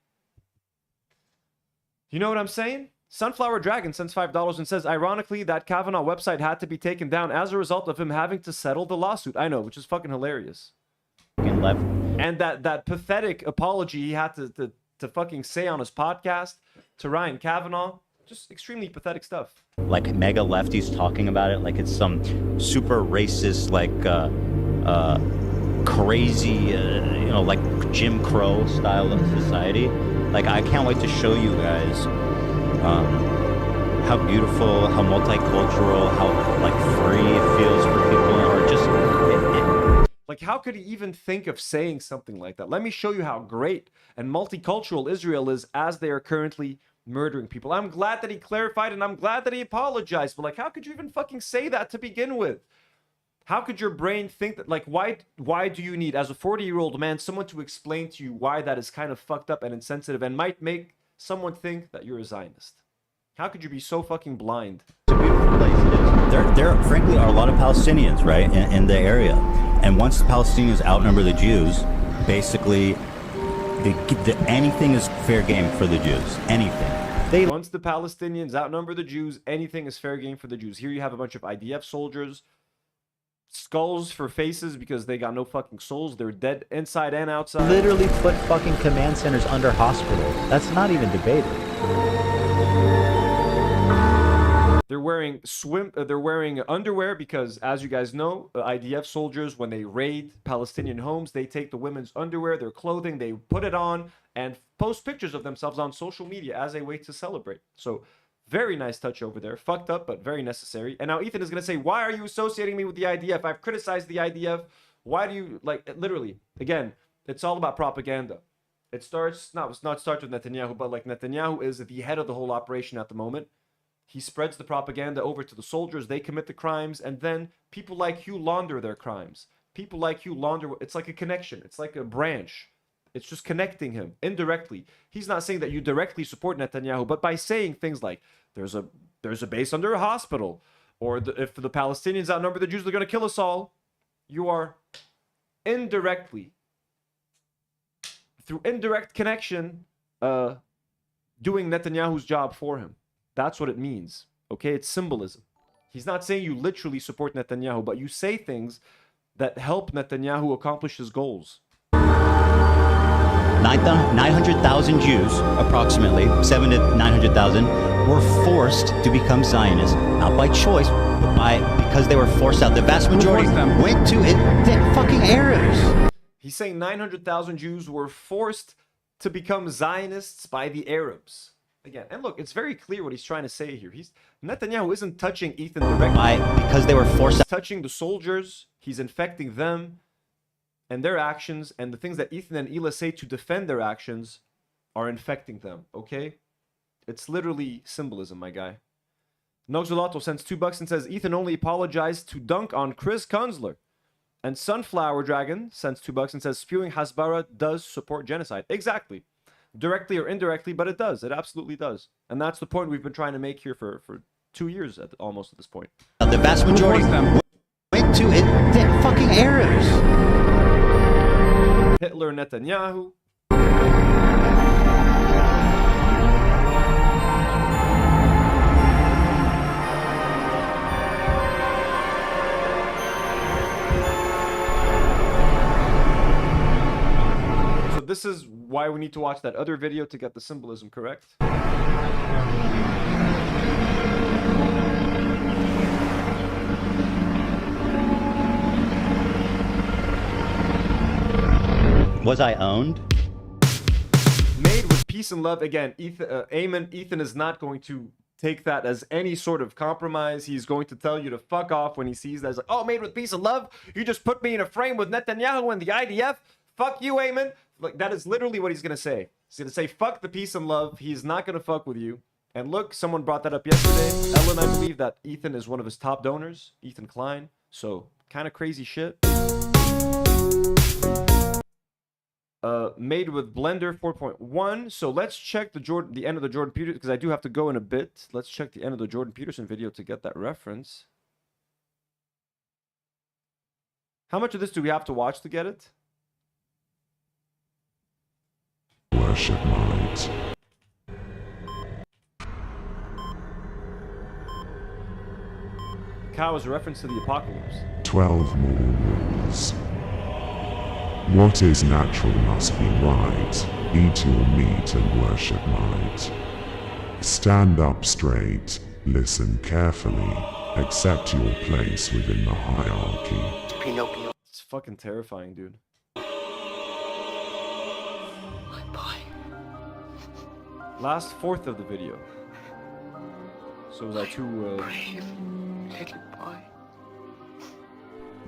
You know what I'm saying? Sunflower Dragon sends $5 and says, ironically, that Kavanaugh website had to be taken down as a result of him having to settle the lawsuit. I know, which is fucking hilarious. And that pathetic apology he had to fucking say on his podcast to Ryan Kavanaugh. Just extremely pathetic stuff. Like mega lefties talking about it like it's some super racist, like crazy, like Jim Crow style of society. Like, I can't wait to show you guys how beautiful, how multicultural, how, like, free it feels for people, or just... Like, how could he even think of saying something like that? Let me show you how great and multicultural Israel is as they are currently murdering people. I'm glad that he clarified, and I'm glad that he apologized, but, like, how could you even fucking say that to begin with? How could your brain think that, like, why do you need, as a 40-year-old man, someone to explain to you why that is kind of fucked up and insensitive and might make someone think that you're a Zionist? How could you be so fucking blind? It's a beautiful place. There frankly are a lot of Palestinians, right, in the area. And once the Palestinians outnumber the Jews, basically, anything is fair game for the Jews. Anything. Once the Palestinians outnumber the Jews, anything is fair game for the Jews. Here you have a bunch of IDF soldiers, skulls for faces because they got no fucking souls. They're dead inside and outside. Literally put fucking command centers under hospitals. That's not even debated. They're wearing underwear because, as you guys know, IDF soldiers, when they raid Palestinian homes, they take the women's underwear, their clothing, they put it on and post pictures of themselves on social media as a way to celebrate. So very nice touch over there. Fucked up, but very necessary. And now Ethan is going to say, why are you associating me with the IDF? I've criticized the IDF. Why do you, like, literally, again, it's all about propaganda. It starts, not starts with Netanyahu, but like Netanyahu is the head of the whole operation at the moment. He spreads the propaganda over to the soldiers. They commit the crimes. And then people like you launder their crimes. People like you launder. It's like a connection. It's like a branch. It's just connecting him indirectly. He's not saying that you directly support Netanyahu, but by saying things like, there's a base under a hospital, or if the Palestinians outnumber the Jews, they're going to kill us all. You are indirectly, through indirect connection, doing Netanyahu's job for him. That's what it means. Okay, it's symbolism. He's not saying you literally support Netanyahu, but you say things that help Netanyahu accomplish his goals. 900,000 Jews, approximately 700,000 to 900,000, were forced to become Zionists, not by choice, but because they were forced out. The vast majority went to the fucking Arabs. He's saying 900,000 Jews were forced to become Zionists by the Arabs. Again, and look, it's very clear what he's trying to say here. Netanyahu isn't touching Ethan directly. Because they were forced out. He's touching the soldiers. He's infecting them and their actions, and the things that Ethan and Ela say to defend their actions are infecting them, okay? It's literally symbolism, my guy. Noxolato sends $2 and says, Ethan only apologized to dunk on Chris Kunzler. And Sunflower Dragon sends $2 and says, spewing Hasbara does support genocide. Exactly. Directly or indirectly, but it does. It absolutely does. And that's the point we've been trying to make here for 2 years almost at this point. The vast majority of them went to the fucking Arabs. Hitler, Netanyahu. why we need to watch that other video to get the symbolism correct. Was I owned? Made with peace and love. Again, Ethan is not going to take that as any sort of compromise. He's going to tell you to fuck off when he sees that. He's like, oh, made with peace and love? You just put me in a frame with Netanyahu and the IDF? Fuck you, Aamon. Like, that is literally what he's going to say. He's going to say, fuck the peace and love. He's not going to fuck with you. And look, someone brought that up yesterday. Ellen, I believe that Ethan is one of his top donors, Ethan Klein. So, kind of crazy shit. Made with Blender 4.1. So let's check the end of the Jordan Peterson, because I do have to go in a bit. Let's check the end of the Jordan Peterson video to get that reference. How much of this do we have to watch to get it? Worship night. Cow is a reference to the apocalypse. 12 more rules. What is natural must be right. Eat your meat and worship night. Stand up straight, listen carefully, accept your place within the hierarchy. Pinocchio. It's fucking terrifying, dude. Last fourth of the video. So was I too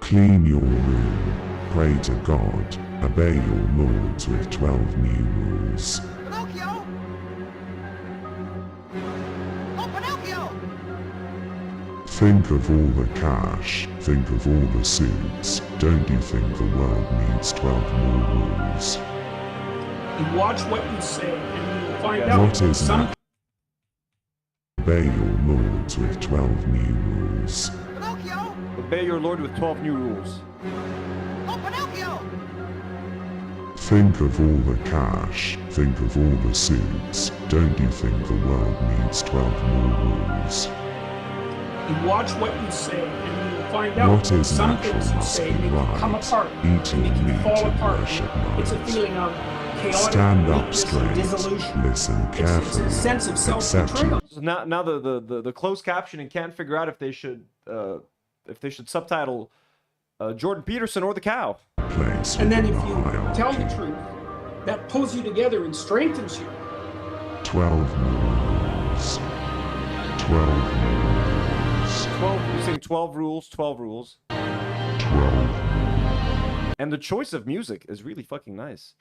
Clean your room, pray to God, obey your lords with 12 new rules. Pinocchio! Oh, Pinocchio! Think of all the cash, think of all the suits. Don't you think the world needs 12 more rules? And watch what you say, and you will find out. What is that? Obey your lords with 12 new rules. Pinocchio! Obey your lord with 12 new rules. Oh, Pinocchio! Think of all the cash, think of all the suits. Don't you think the world needs 12 more rules? And watch what you say, and you will find out. What is some natural things you must say be make you come right. apart, Eat your make you meat fall and apart. worship It's a night. feeling of chaotic Stand up weakness and straight, dissolution. listen It's carefully, a sense of accept self-betrayal. So now the closed captioning can't figure out if they should subtitle Jordan Peterson or the cow. place And then within if the you hierarchy. tell the truth, that pulls you together and strengthens you. 12 more rules. 12 more rules. 12. You're saying 12 rules. 12 rules. 12. And the choice of music is really fucking nice.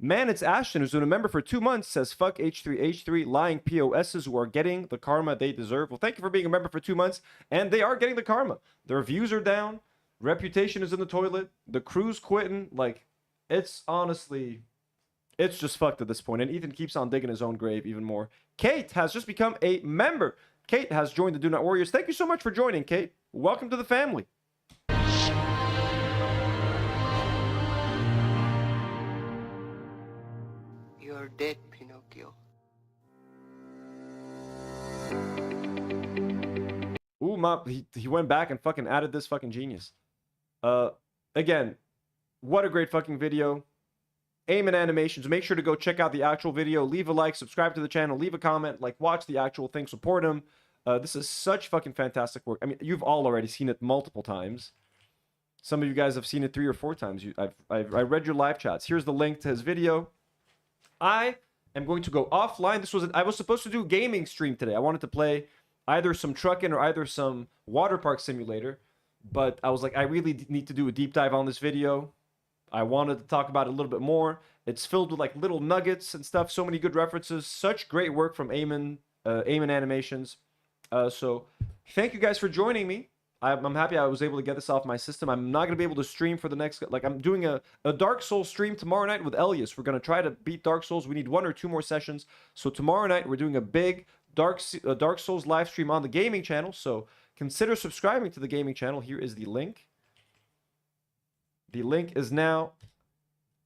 Man, it's Ashton, who's been a member for 2 months, says, fuck H3H3, lying POSs who are getting the karma they deserve. Well, thank you for being a member for 2 months. And they are getting the karma. Their views are down. Reputation is in the toilet. The crew's quitting. Like, it's honestly, it's just fucked at this point. And Ethan keeps on digging his own grave even more. Kate has just become a member. Kate has joined the Do Not Warriors. Thank you so much for joining, Kate. Welcome to the family. You're dead, Pinocchio. Ooh, he went back and fucking added this fucking genius. Again, what a great fucking video. Aamon Animations. Make sure to go check out the actual video. Leave a like, subscribe to the channel, leave a comment, like, watch the actual thing, support him. This is such fucking fantastic work. I mean, you've all already seen it multiple times. Some of you guys have seen it 3 or 4 times. I read your live chats. Here's the link to his video. I am going to go offline. I was supposed to do a gaming stream today. I wanted to play either some trucking or either some water park simulator. But I was like, I really need to do a deep dive on this video. I wanted to talk about it a little bit more. It's filled with like little nuggets and stuff. So many good references. Such great work from Aamon Animations. So thank you guys for joining me. I'm happy I was able to get this off my system. I'm not going to be able to stream for the next... Like, I'm doing a Dark Souls stream tomorrow night with Elias. We're going to try to beat Dark Souls. We need 1 or 2 more sessions. So tomorrow night, we're doing a big Dark Souls live stream on the gaming channel. So consider subscribing to the gaming channel. Here is the link. The link is now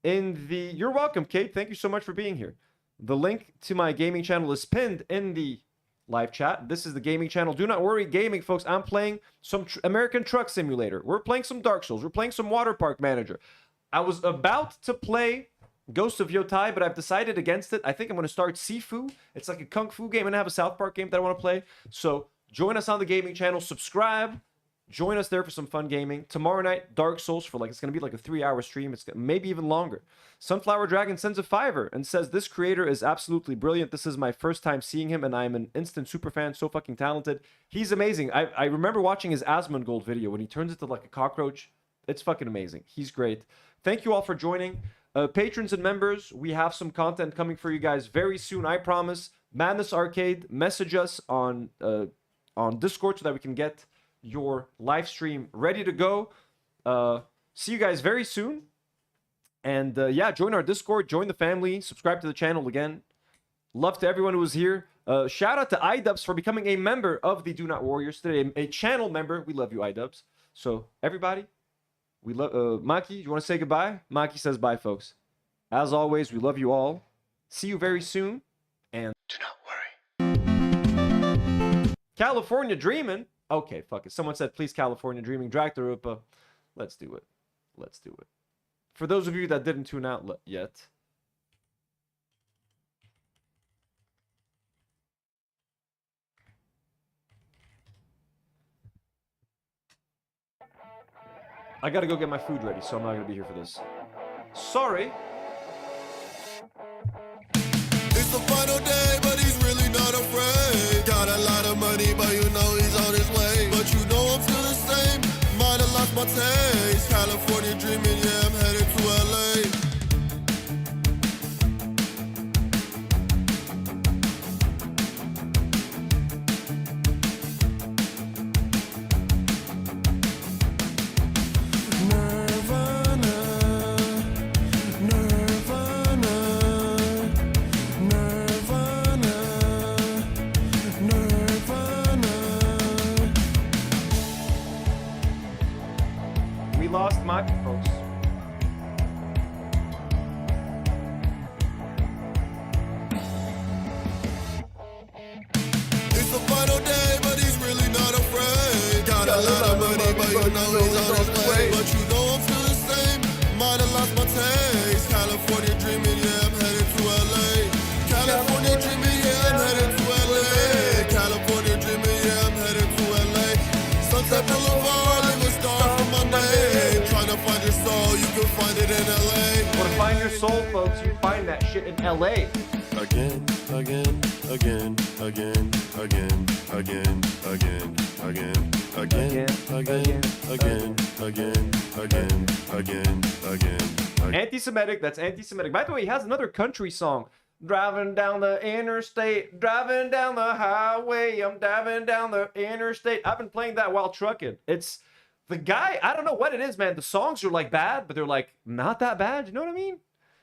in the... You're welcome, Kate. Thank you so much for being here. The link to my gaming channel is pinned in the live chat. This is the gaming channel. Do not worry, gaming, folks. I'm playing some American Truck Simulator. We're playing some Dark Souls. We're playing some Water Park Manager. I was about to play Ghost of Yotai, but I've decided against it. I think I'm going to start Sifu. It's like a Kung Fu game, and I have a South Park game that I want to play. So join us on the gaming channel. Subscribe. Join us there for some fun gaming. Tomorrow night, Dark Souls for it's going to be like a 3-hour stream. It's maybe even longer. Sunflower Dragon sends a $5 and says, this creator is absolutely brilliant. This is my first time seeing him, and I'm an instant super fan. So fucking talented. He's amazing. I remember watching his Aamon Gold video when he turns into like a cockroach. It's fucking amazing. He's great. Thank you all for joining. Patrons and members, we have some content coming for you guys very soon, I promise. Madness Arcade, message us on Discord so that we can get your live stream ready to go. See you guys very soon. And yeah, join our Discord, join the family, subscribe to the channel again. Love to everyone who was here. Shout out to iDubbbz for becoming a member of the Do Not Warriors today, a channel member. We love you, iDubbbz. So everybody, we love Maki, you want to say goodbye? Maki says bye, folks. As always, we love you all. See you very soon. And do not worry. California Dreamin'. Okay, fuck it. Someone said, please, California Dreaming, drag the Rupa. Let's do it. Let's do it. For those of you that didn't tune out yet. I gotta go get my food ready, so I'm not gonna be here for this. Sorry. It's the final day, but he's really not afraid. Got a lot of money, but you know he's on his way. But you know I'm still the same. Might have lost my taste. California dreaming, yeah, I'm headed to LA. Lost Maki, folks. It's the final day, but he's really not afraid. Got a lot of money, but you know he's on his way. But you know I'm still the same. Might have lost my taste. California dreaming, yeah, I'm headed to LA. California dreaming, yeah, I'm headed to LA. California dreaming, yeah, I'm headed to LA. Sunset Boulevard, live a star from my name. Trying to find your soul, you can find it in LA. Want to find your soul, folks? You find that shit in LA. Again, again, again, again, again, again, again, again, again, again, again, again, again, again, again. Anti-Semitic, that's anti-Semitic. By the way, he has another country song. Driving down the interstate, driving down the highway, I'm driving down the interstate. I've been playing that while trucking. It's the guy, I don't know what it is, man. The songs are like bad, but they're like not that bad. You know what I mean?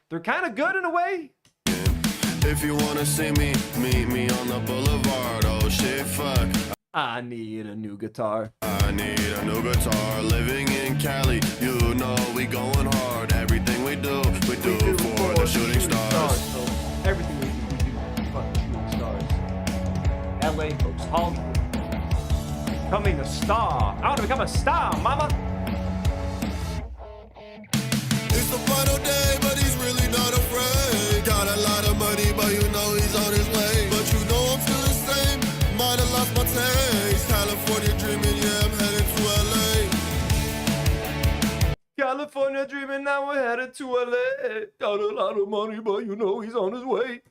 They're kind of good in a way. If you want to see me, meet me on the boulevard. Oh shit, fuck. I need a new guitar. I need a new guitar. Living in Cali, you know we going hard. Everything we do for the shooting stars. So everything we do for the shooting stars. LA, folks, Hollywood. Becoming a star. I want to become a star, mama. It's the final day, but he's really not afraid. Got a lot of money, but you know he's on his way. But you know I'm still the same. Might have lost my taste. California dreaming, yeah, I'm headed to LA. California dreaming, now we're headed to LA. Got a lot of money, but you know he's on his way.